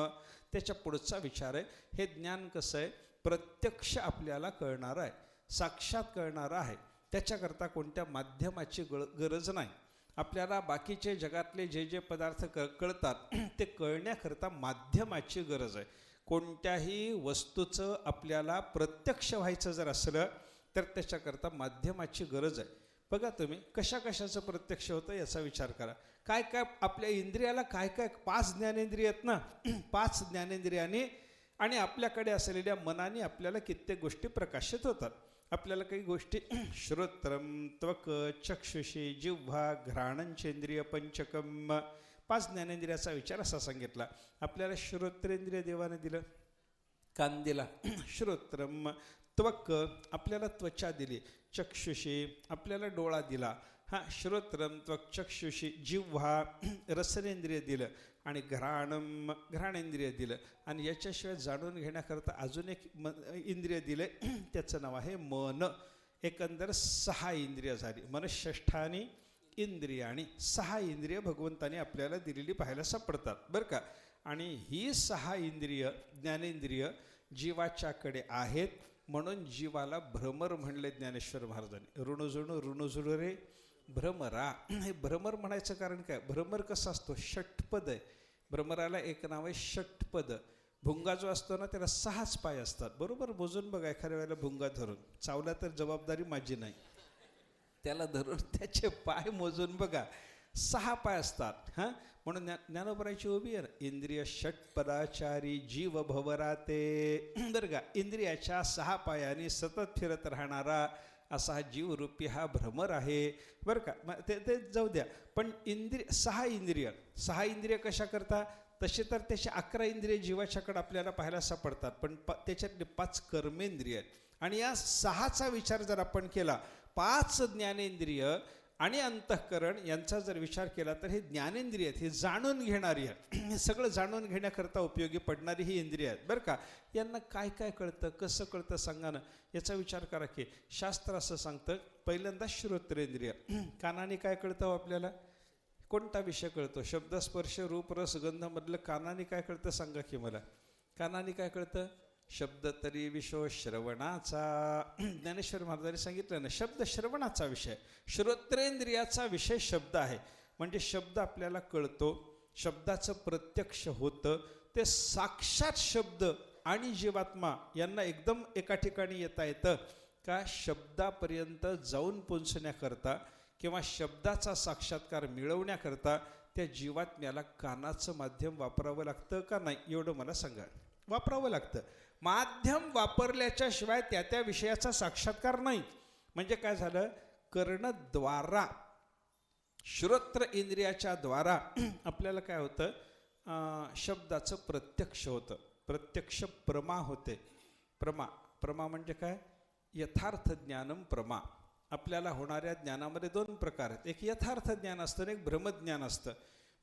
त्याच्या पुढचा विचार आहे, हे ज्ञान कसं आहे? प्रत्यक्ष आपल्याला कळणार आहे, साक्षात कळणार आहे. त्याच्याकरता कोणत्या माध्यमाची गरज नाही. आपल्याला बाकीचे जगातले जे जे पदार्थ कळतात ते कळण्याकरता माध्यमाची गरज आहे. कोणत्याही वस्तूचं आपल्याला प्रत्यक्ष व्हायचं जर असलं तर त्याच्याकरता माध्यमाची गरज आहे. बघा तुम्ही कशा कशाचं प्रत्यक्ष होतं याचा विचार करा. काय काय आपल्या इंद्रियाला काय काय 5 ज्ञानेंद्रिय आहेत ना. 5 ज्ञानेंद्रियाने आणि आपल्याकडे असलेल्या मनाने आपल्याला कित्येक गोष्टी प्रकाशित होतात. आपल्याला काही गोष्टी श्रोत्रम त्वक चक्षुषी जिव्हा घ्राणंचेंद्रिय पंचकम, 5 ज्ञानेंद्रियाचा विचार असा सांगितला. आपल्याला श्रोत्रेंद्रिय देवाने दिलं, कान दिला, श्रोत्रम. त्वक आपल्याला त्वचा दिली, चक्षुषी आपल्याला डोळा दिला. हां, श्रोत्रम त्वक चक्षुषी. जिव्हा रसनेंद्रिय दिलं आणि घ्राणम घ्राणेंद्रिय दिलं. आणि याच्याशिवाय जाणून घेण्याकरता अजून एक इंद्रिय दिले, त्याचं नाव आहे मन. एकंदर 6 इंद्रिय झाली. मनःष्ठानी इंद्रियाणी, 6 इंद्रिय भगवंताने आपल्याला दिलेली पाहायला सापडतात बरं का. आणि ही 6 इंद्रिय ज्ञानेंद्रिय जीवाच्याकडे आहेत, म्हणून जीवाला भ्रमर म्हणले ज्ञानेश्वर महाराजांनी. ऋणुजुणू रे भ्रमरा. हे भ्रमर म्हणायचं कारण काय? भ्रमर कसा असतो? षटपद आहे. भ्रमराला एक नाव आहे षटपद. भुंगा जो असतो ना त्याला 6च पाय असतात. बरोबर मोजून बघा एखाद्या वेळेला भुंगा धरून. चावला तर जबाबदारी माझी नाही, त्याला धरून त्याचे पाय मोजून बघा, 6 पाय असतात. हां, म्हणून ज्ञानोबरायची उभी आहे ना, इंद्रिय षटपदाचारी जीव भवराते. बरं का, इंद्रियाच्या 6 पायाने सतत फिरत राहणारा असा हा जीवरूपी हा भ्रमर आहे बरं का. ते जाऊ द्या, पण 6 इंद्रिय कशा करता? तसे तर त्याचे 11 इंद्रिय जीवाच्याकडे आपल्याला पाहायला सापडतात, पण त्याच्यातले 5 कर्मेंद्रिय आहेत. आणि या 6चा विचार जर आपण केला, 5 ज्ञानेंद्रिय आणि अंतःकरण यांचा जर विचार केला तर हे ज्ञानेंद्रिय आहेत, हे जाणून घेणारी आहेत. हे सगळं जाणून घेण्याकरता उपयोगी पडणारी ही इंद्रिय आहेत बरं का. यांना काय काय कळतं, कसं कळतं सांगा ना. याचा विचार करा की शास्त्र असं सांगतं, पहिल्यांदा श्रोत्रेंद्रिय. कानाने काय कळतं हो आपल्याला? कोणता विषय कळतो? शब्द स्पर्श रूप रस गंध मधलं कानाने काय कळतं सांगा की मला. कानाने काय कळतं? शब्द तरी विषय श्रवणाचा. ज्ञानेश्वर महाराजांनी सांगितलं ना, शब्द श्रवणाचा विषय. श्रोत्रेंद्रियाचा विषय शब्द आहे. म्हणजे शब्द आपल्याला कळतो, शब्दाचं प्रत्यक्ष होतं, ते साक्षात शब्द आणि जीवात्मा यांना एकदम एका ठिकाणी येता येतं का शब्दापर्यंत जाऊन पोचण्याकरता किंवा शब्दाचा साक्षात्कार मिळवण्याकरता त्या जीवात्म्याला कानाचं माध्यम वापरावं लागतं का नाही, एवढं मला सांगा. वापरावं लागतं. माध्यम वापरल्याच्या शिवाय त्या त्या विषयाचा साक्षात्कार नाही. म्हणजे काय झालं, कर्णद्वारा श्रोत्र इंद्रियाच्या द्वारा आपल्याला काय होतं, शब्दाचं प्रत्यक्ष होतं, प्रत्यक्ष प्रमा होते. प्रमा म्हणजे काय, यथार्थ ज्ञानम प्रमा. आपल्याला होणाऱ्या ज्ञानामध्ये दोन प्रकार आहेत. एक यथार्थ ज्ञान असतं आणि एक भ्रमज्ञान असतं.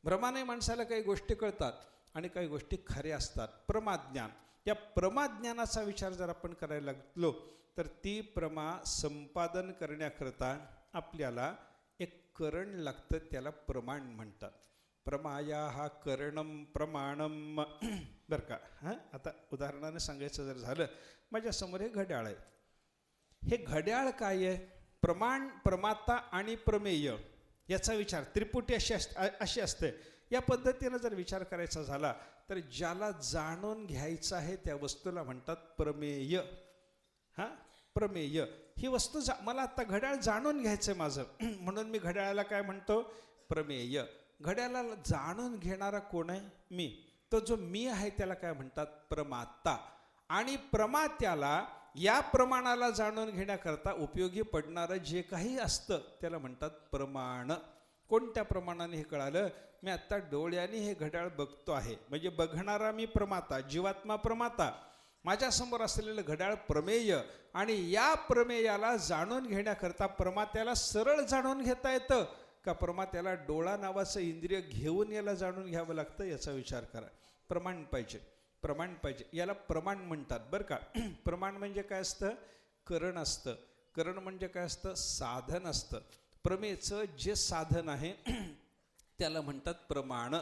भ्रमाने माणसाला काही गोष्टी कळतात आणि काही गोष्टी खऱ्या असतात. प्रमाज्ञान, या प्रमाज्ञानाचा विचार जर आपण करायला लागलो तर ती प्रमा संपादन करण्याकरता आपल्याला एक करण लागतं, त्याला प्रमाण म्हणतात. प्रमाया हा करणम प्रमाणम. बरं का, हां आता उदाहरणाने सांगायचं जर झालं, माझ्यासमोर हे घड्याळ आहे. हे घड्याळ काय आहे, प्रमाण, प्रमाता आणि प्रमेय याचा विचार त्रिपुटी अशी असते. या पद्धतीनं जर विचार करायचा झाला तर ज्याला जाणून घ्यायचं आहे त्या वस्तूला म्हणतात प्रमेय. हां, प्रमेय ही वस्तू मला आता घड्याळ जाणून घ्यायचं आहे माझं, म्हणून मी घड्याळाला काय म्हणतो, प्रमेय. घड्याळाला जाणून घेणारा कोण आहे, मी. तो जो मी आहे त्याला काय म्हणतात, प्रमाता. आणि प्रमात्याला या प्रमाणाला जाणून घेण्याकरता उपयोगी पडणारं जे काही असतं त्याला म्हणतात प्रमाण. कोणत्या प्रमाणाने हे कळालं, मी आत्ता डोळ्याने हे घड्याळ बघतो आहे, म्हणजे बघणारा मी प्रमाता, जीवात्मा प्रमाता. माझ्यासमोर असलेलं घड्याळ प्रमेय, आणि या प्रमेयाला जाणून घेण्याकरता प्रमात्याला सरळ जाणून घेता येतं का प्रमात्याला डोळा नावाचं इंद्रिय घेऊन याला जाणून घ्यावं लागतं, याचा विचार करा. प्रमाण पाहिजे, प्रमाण पाहिजे, याला प्रमाण म्हणतात. बरं का, प्रमाण म्हणजे काय असतं, करण असतं. करण म्हणजे काय असतं, साधन असतं. प्रमेयचं जे साधन आहे त्याला म्हणतात प्रमाण.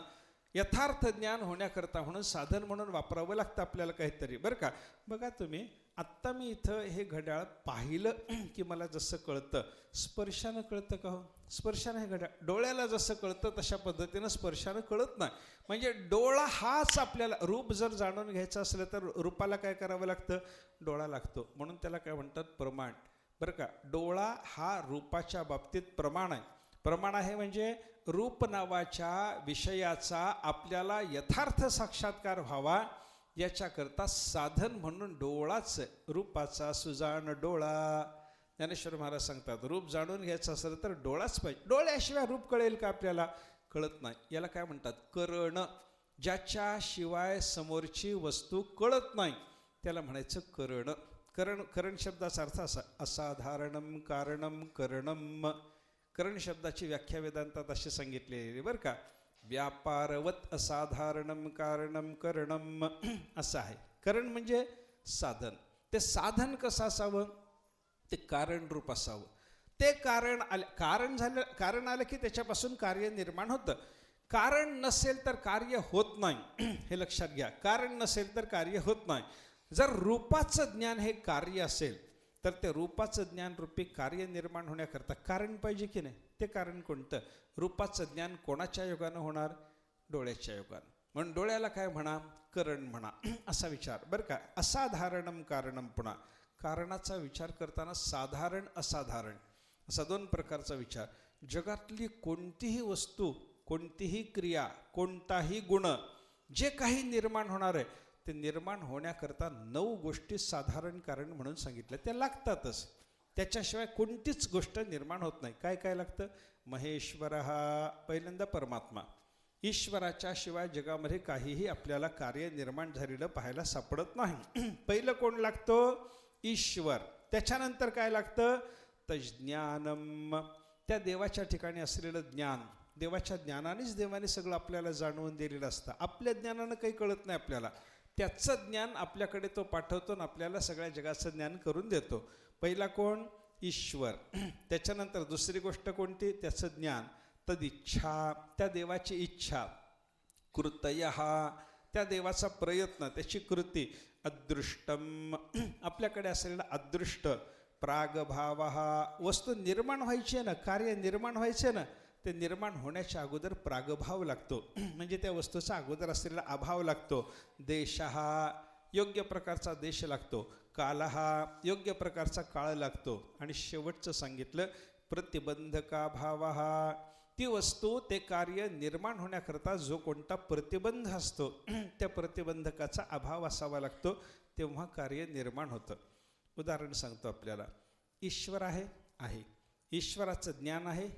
यथार्थ ज्ञान होण्याकरता म्हणून साधन म्हणून वापरावं लागतं आपल्याला काहीतरी. बरं का, बघा तुम्ही, आत्ता मी इथं हे घड्याळ पाहिलं की मला जसं कळतं, स्पर्शानं कळतं का हो, स्पर्शानं हे घड्याळ डोळ्याला जसं कळतं तशा पद्धतीनं स्पर्शानं कळत नाही. म्हणजे डोळा हाच आपल्याला, रूप जर जाणून घ्यायचं असलं तर रूपाला काय करावं लागतं, डोळा लागतो, म्हणून त्याला काय म्हणतात, प्रमाण. बरं का, डोळा हा रूपाच्या बाबतीत प्रमाण आहे. प्रमाण आहे म्हणजे रूप नावाच्या विषयाचा आपल्याला यथार्थ साक्षात्कार व्हावा याच्याकरता साधन म्हणून डोळाच, रूपाचा सुजाण डोळा. ज्ञानेश्वर महाराज सांगतात, रूप जाणून घ्यायचं असेल तर डोळाच पाहिजे. डोळ्याशिवाय रूप कळेल का आपल्याला, कळत नाही. याला काय म्हणतात, करण. ज्याच्याशिवाय समोरची वस्तू कळत नाही त्याला म्हणायचं करण. करण शब्दाचा अर्थ असा, असाधारणम कारणम करणम. करण शब्दाची व्याख्या वेदांतात अशी सांगितलेली आहे बरं का, व्यापारवत असाधारणम कारणम करणम असं आहे. करण म्हणजे साधन. ते साधन कसं असावं, ते कारण रूप असावं. ते कारण आलं की त्याच्यापासून कार्य निर्माण होतं. कारण नसेल तर कार्य होत नाही, हे लक्षात घ्या. कारण नसेल तर कार्य होत नाही. जर रूपाचं ज्ञान हे कार्य असेल तर ते रूपाचं ज्ञान रूपी कार्य निर्माण होण्याकरता कारण पाहिजे की नाही. ते कारण कोणतं, रूपाचं ज्ञान कोणाच्या योगानं होणार, डोळ्याच्या योगानं. म्हणून डोळ्याला काय म्हणा, करण म्हणा, असा विचार. बरं का, असाधारणम कारणम. पुन्हा कारणाचा विचार करताना साधारण असाधारण असा दोन प्रकारचा विचार. जगातली कोणतीही वस्तू, कोणतीही क्रिया, कोणताही गुण जे काही निर्माण होणार आहे ते निर्माण होण्याकरता 9 गोष्टी साधारण कारण म्हणून सांगितलं, त्या लागतातच. त्याच्याशिवाय कोणतीच गोष्ट निर्माण होत नाही. काय काय लागतं, महेश्वर हा पहिल्यांदा परमात्मा. ईश्वराच्या शिवाय जगामध्ये काहीही आपल्याला कार्य निर्माण झालेलं पाहायला सापडत नाही. पहिलं कोण लागतो, ईश्वर. त्याच्यानंतर काय लागतं, तज्ज्ञानम. त्या देवाच्या ठिकाणी असलेलं ज्ञान. देवाच्या ज्ञानानेच देवाने सगळं आपल्याला जाणवून दिलेलं असतं. आपल्या ज्ञानानं काही कळत नाही आपल्याला, त्याचं ज्ञान आपल्याकडे तो पाठवतो आणि आपल्याला सगळ्या जगाचं ज्ञान करून देतो. पहिला कोण, ईश्वर. त्याच्यानंतर दुसरी गोष्ट कोणती, त्याचं ज्ञान. तदिच्छा, त्या देवाची इच्छा. कृतयः, त्या देवाचा प्रयत्न, त्याची कृती. अदृष्टम, आपल्याकडे असलेला अदृष्ट. प्रागभावः, वस्तू निर्माण व्हायची आहे ना, कार्य निर्माण व्हायचे ना, ते निर्माण होण्याच्या अगोदर प्रागभाव लागतो म्हणजे त्या वस्तूचा अगोदर असलेला अभाव लागतो. देश हा योग्य प्रकारचा देश लागतो, काल हा योग्य प्रकारचा काळ लागतो, आणि शेवटचं सांगितलं प्रतिबंधका भाव हा, ती वस्तू ते कार्य निर्माण होण्याकरता जो कोणता प्रतिबंध असतो त्या प्रतिबंधकाचा अभाव असावा लागतो, तेव्हा कार्य निर्माण होतं. उदाहरण सांगतो आपल्याला. ईश्वर आहे, ईश्वराचं ज्ञान आहे,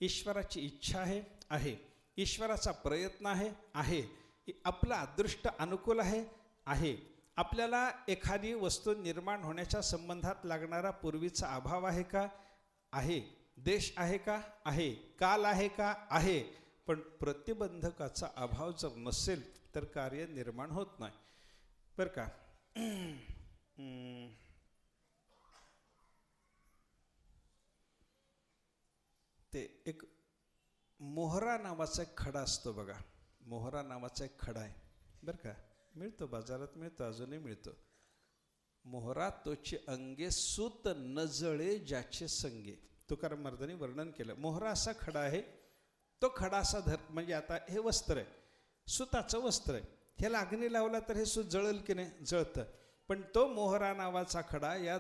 ईश्वराची इच्छा आहे, ईश्वराचा प्रयत्न आहे, आपलं अदृष्ट अनुकूल आहे, आपल्याला एखादी वस्तू निर्माण होण्याच्या संबंधात लागणारा पूर्वीचा अभाव आहे का? आहे. देश आहे का? आहे. काल आहे का? आहे. पण प्रतिबंधकाचा अभाव जर नसेल तर कार्य निर्माण होत नाही बरं का. ते एक मोहरा नावाचा एक खडा असतो बघा, मोहरा नावाचा एक खडा आहे बरं का, मिळतो बाजारात, मिळतो, अजूनही मिळतो. मोहरा तोची अंगे सूत न जळे ज्याचे संगे, तुकाराम महाराजांनी वर्णन केलं. मोहरा असा खडा आहे, तो खडा असा म्हणजे आता हे वस्त्र आहे, सुताचं वस्त्र आहे, ह्याला अग्नी लावला तर हे सूत जळेल की नाही? जळतं. पण तो मोहरा नावाचा खडा या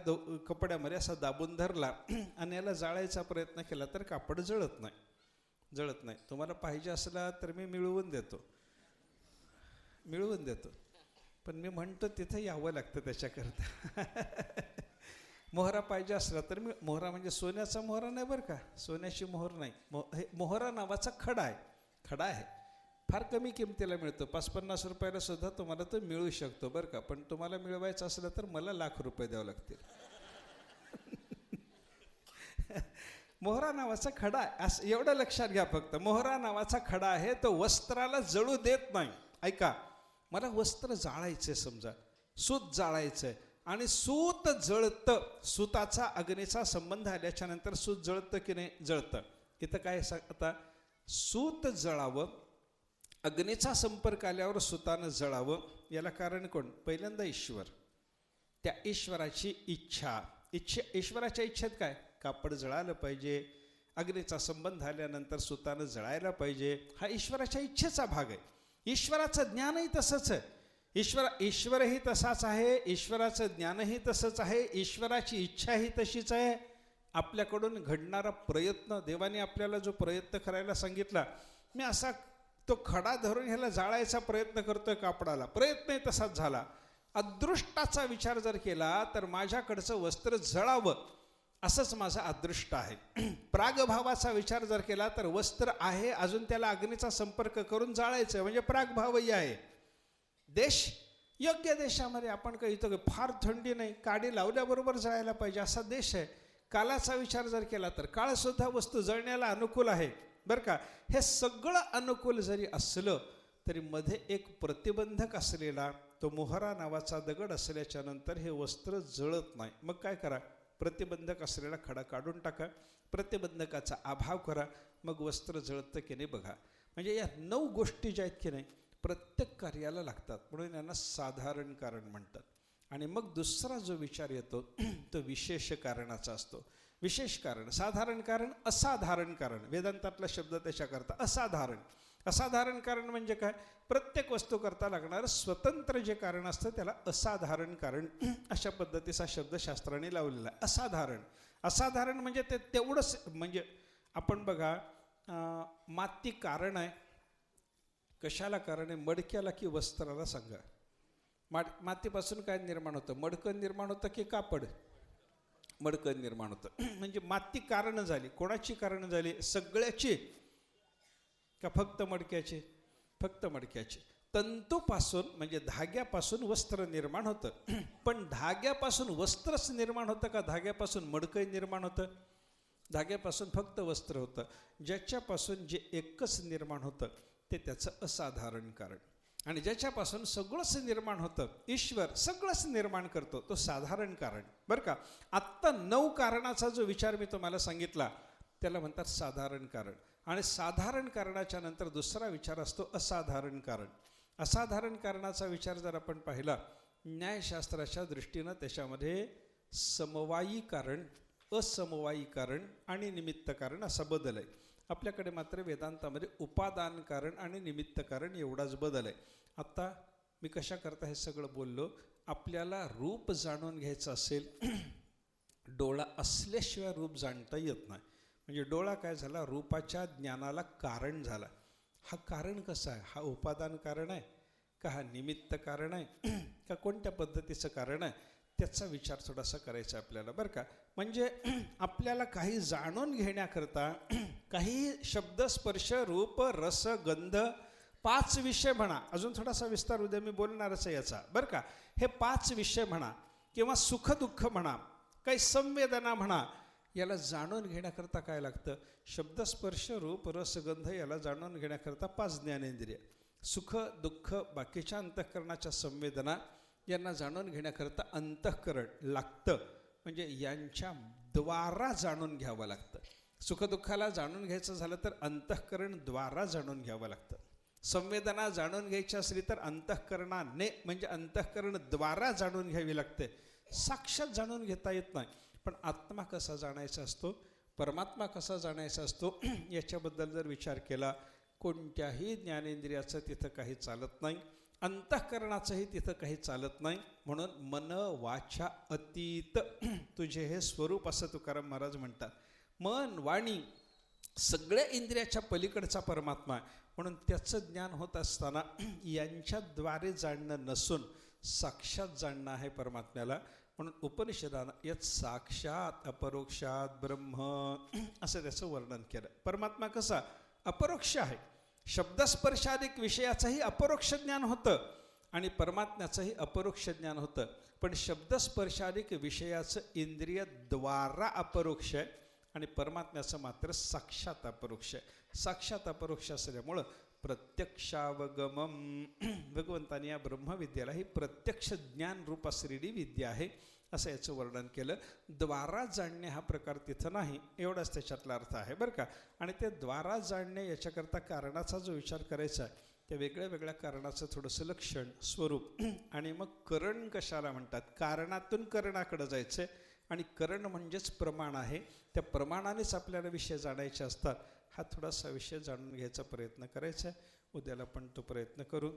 कपड्यामध्ये असा दाबून धरला आणि याला जाळायचा प्रयत्न केला तर कापड जळत नाही. तुम्हाला पाहिजे असला तर मी मिळवून देतो, पण मी म्हणतो तिथं यावं लागतं त्याच्याकरता. मोहरा पाहिजे असला तर मी, मोहरा म्हणजे सोन्याचा मोहरा नाही बरं का, सोन्याची मोहर नाही, हे मोहरा नावाचा खडा आहे. फार कमी किमतीला मिळतो, 5-50 रुपयाला सुद्धा तुम्हाला तो मिळू शकतो बरं का. पण तुम्हाला मिळवायचं असलं तर मला लाख रुपये द्यावं लागतील. मोहरा नावाचा खडा आहे, असं एवढं लक्षात घ्या फक्त. मोहरा नावाचा खडा आहे, तो वस्त्राला जळू देत नाही. ऐका, मला वस्त्र जाळायचंय, समजा सूत जाळायचंय, आणि सूत जळतं, सूताचा अग्नीचा संबंध आल्याच्या नंतर सूत जळतं की नाही? जळतं. इथं काय आता सूत जळावं, अग्नीचा संपर्क आल्यावर सुतानं जळावं, याला कारण कोण? पहिल्यांदा ईश्वर. त्या ईश्वराची इच्छा. ईश्वराच्या इच्छेत काय? कापड जळालं पाहिजे, अग्नीचा संबंध आल्यानंतर सुतानं जळायला पाहिजे, हा ईश्वराच्या इच्छेचा भाग आहे. ईश्वराचं ज्ञानही तसंच आहे. ईश्वरही तसाच आहे, ईश्वराचं ज्ञानही तसंच आहे, ईश्वराची इच्छाही तशीच आहे. आपल्याकडून घडणारा प्रयत्न, देवाने आपल्याला जो प्रयत्न करायला सांगितला, मी असा तो खडा धरून ह्याला जाळायचा प्रयत्न करतोय कापडाला, प्रयत्नही तसाच झाला. अदृष्टाचा विचार जर केला तर माझ्याकडचं वस्त्र जळावं असंच माझं अदृष्ट आहे. प्रागभावाचा विचार जर केला तर वस्त्र आहे, अजून त्याला अग्नीचा संपर्क करून जाळायचं, म्हणजे प्रागभावही आहे. देश, योग्य देशामध्ये आपण काही इथं फार थंडी नाही, काडी लावल्याबरोबर जळायला पाहिजे असा देश आहे. कालाचा विचार जर केला तर काळसुद्धा वस्तू जळण्याला अनुकूल आहे बरं का. हे सगळं अनुकूल जरी असलं तरी मध्ये एक प्रतिबंधक असलेला तो मोहरा नावाचा दगड असल्याच्या नंतर हे वस्त्र जळत नाही. मग काय करा? प्रतिबंधक असलेला खडा काढून टाका, प्रतिबंधकाचा अभाव करा, मग वस्त्र जळतं की नाही बघा. म्हणजे या 9 गोष्टी ज्या आहेत की नाही प्रत्येक कार्याला लागतात, म्हणून यांना साधारण कारण म्हणतात. आणि मग दुसरा जो विचार येतो तो विशेष कारणाचा असतो. विशेष कारण, साधारण कारण, असाधारण कारण. वेदांतातला शब्द त्याच्याकरता असाधारण. असाधारण कारण म्हणजे काय? प्रत्येक वस्तू करता लागणारं स्वतंत्र जे कारण असतं त्याला असाधारण कारण, अशा पद्धतीचा शब्द शास्त्राने लावलेला आहे. असाधारण म्हणजे ते तेवढंच. म्हणजे आपण बघा, माती कारण आहे. कशाला कारण आहे? मडक्याला की वस्त्राला? सांगा. मातीपासून काय निर्माण होतं? मडकं निर्माण होतं की कापड? मडकं निर्माण होतं. म्हणजे माती कारण झाली. कोणाची कारण झाली? सगळ्याची का फक्त मडक्याचे? फक्त मडक्याचे. तंतूपासून म्हणजे धाग्यापासून वस्त्र निर्माण होतं. पण धाग्यापासून वस्त्रच निर्माण होतं का धाग्यापासून मडकं निर्माण होतं? धाग्यापासून फक्त वस्त्र होतं. ज्याच्यापासून जे एकच निर्माण होतं ते त्याचं असाधारण कारण. आणि ज्याच्यापासून सगळंच निर्माण होतं, ईश्वर सगळंच निर्माण करतो, तो साधारण कारण बरं का. आत्ता 9 कारणाचा जो विचार मी तुम्हाला सांगितला त्याला म्हणतात साधारण कारण. आणि साधारण कारणाच्या नंतर दुसरा विचार असतो असाधारण कारण. असाधारण कारणाचा विचार जर आपण पाहिला न्यायशास्त्राच्या दृष्टीनं त्याच्यामध्ये समवायी कारण, असमवायी कारण आणि निमित्त कारण असा बदल आहे. आपल्याकडे मात्र वेदांतामध्ये उपादान कारण आणि निमित्त कारण एवढाच बदल आहे. आत्ता मी कशाकरता हे सगळं बोललो, आपल्याला रूप जाणून घ्यायचं असेल, डोळा असल्याशिवाय रूप जाणता येत नाही. म्हणजे डोळा काय झाला, रूपाच्या ज्ञानाला कारण झाला. हा कारण कसं आहे, हा उपादान कारण आहे का हा निमित्त कारण आहे का कोणत्या पद्धतीचं कारण आहे, त्याचा विचार थोडासा करायचा आपल्याला बरं का. म्हणजे आपल्याला काही जाणून घेण्याकरता काही शब्द स्पर्श रूप रस गंध 5 विषय म्हणा, अजून थोडासा विस्तार उद्या मी बोलणारच आहे याचा बरं का. हे 5 विषय म्हणा किंवा सुख दुःख म्हणा, काही संवेदना म्हणा, याला जाणून घेण्याकरता काय लागतं, शब्द स्पर्श रूप रस गंध याला जाणून घेण्याकरता 5 ज्ञानेंद्रिय. सुख दुःख बाकीच्या अंतःकरणाच्या संवेदना यांना जाणून घेण्याकरता अंतःकरण लागतं. म्हणजे यांच्या द्वारा जाणून घ्यावं लागतं. सुखदुःखाला जाणून घ्यायचं झालं तर अंतःकरण द्वारा जाणून घ्यावं लागतं. संवेदना जाणून घ्यायची असली तर अंतःकरणाने म्हणजे अंतःकरण द्वारा जाणून घ्यावी लागते. साक्षात जाणून घेता येत नाही. पण आत्मा कसा जाणायचा असतो, परमात्मा कसा जाणायचा असतो, याच्याबद्दल जर विचार केला, कोणत्याही ज्ञानेंद्रियाचं तिथं काही चालत नाही, अंतःकरणाचंही तिथं काही चालत नाही. म्हणून मन वाचा अतीत तुझे हे स्वरूप असं तुकाराम महाराज म्हणतात. मन वाणी सगळ्या इंद्रियाच्या पलीकडचा परमात्मा आहे. म्हणून त्याचं ज्ञान होत असताना यांच्याद्वारे जाणणं नसून साक्षात जाणणं आहे परमात्म्याला. म्हणून उपनिषदानं यत् साक्षात अपरोक्षात ब्रह्म असं त्याचं वर्णन केलं. परमात्मा कसा अपरोक्ष आहे, शब्दस्पर्शादिक विषयाचंही अपरोक्ष ज्ञान होतं आणि परमात्म्याचंही अपरोक्ष ज्ञान होतं. पण शब्दस्पर्शादिक विषयाचं इंद्रियद्वारा अपरोक्ष आहे आणि परमात्म्याचं मात्र साक्षात अपरोक्ष आहे. साक्षात अपरोक्ष असल्यामुळं प्रत्यक्षावगमम, भगवंतानी या ब्रह्मविद्येला ही प्रत्यक्ष ज्ञान रूप असलेली विद्या आहे असं याचं वर्णन केलं. द्वारा जाणणे हा प्रकार तिथं नाही, एवढाच त्याच्यातला अर्थ आहे बरं का. आणि ते द्वारा जाणणे याच्याकरता कारणाचा जो विचार करायचा आहे, त्या वेगळ्या वेगळ्या कारणाचं थोडंसं लक्षण स्वरूप आणि मग करण कशाला म्हणतात, कारणातून करणाकडं जायचं आहे. आणि करण म्हणजेच प्रमाण आहे, त्या प्रमाणानेच आपल्याला विषय जाणायचे असतात. हा थोडासा विषय जाणून घ्यायचा प्रयत्न करायचा आहे. उद्याला पण तो प्रयत्न करू.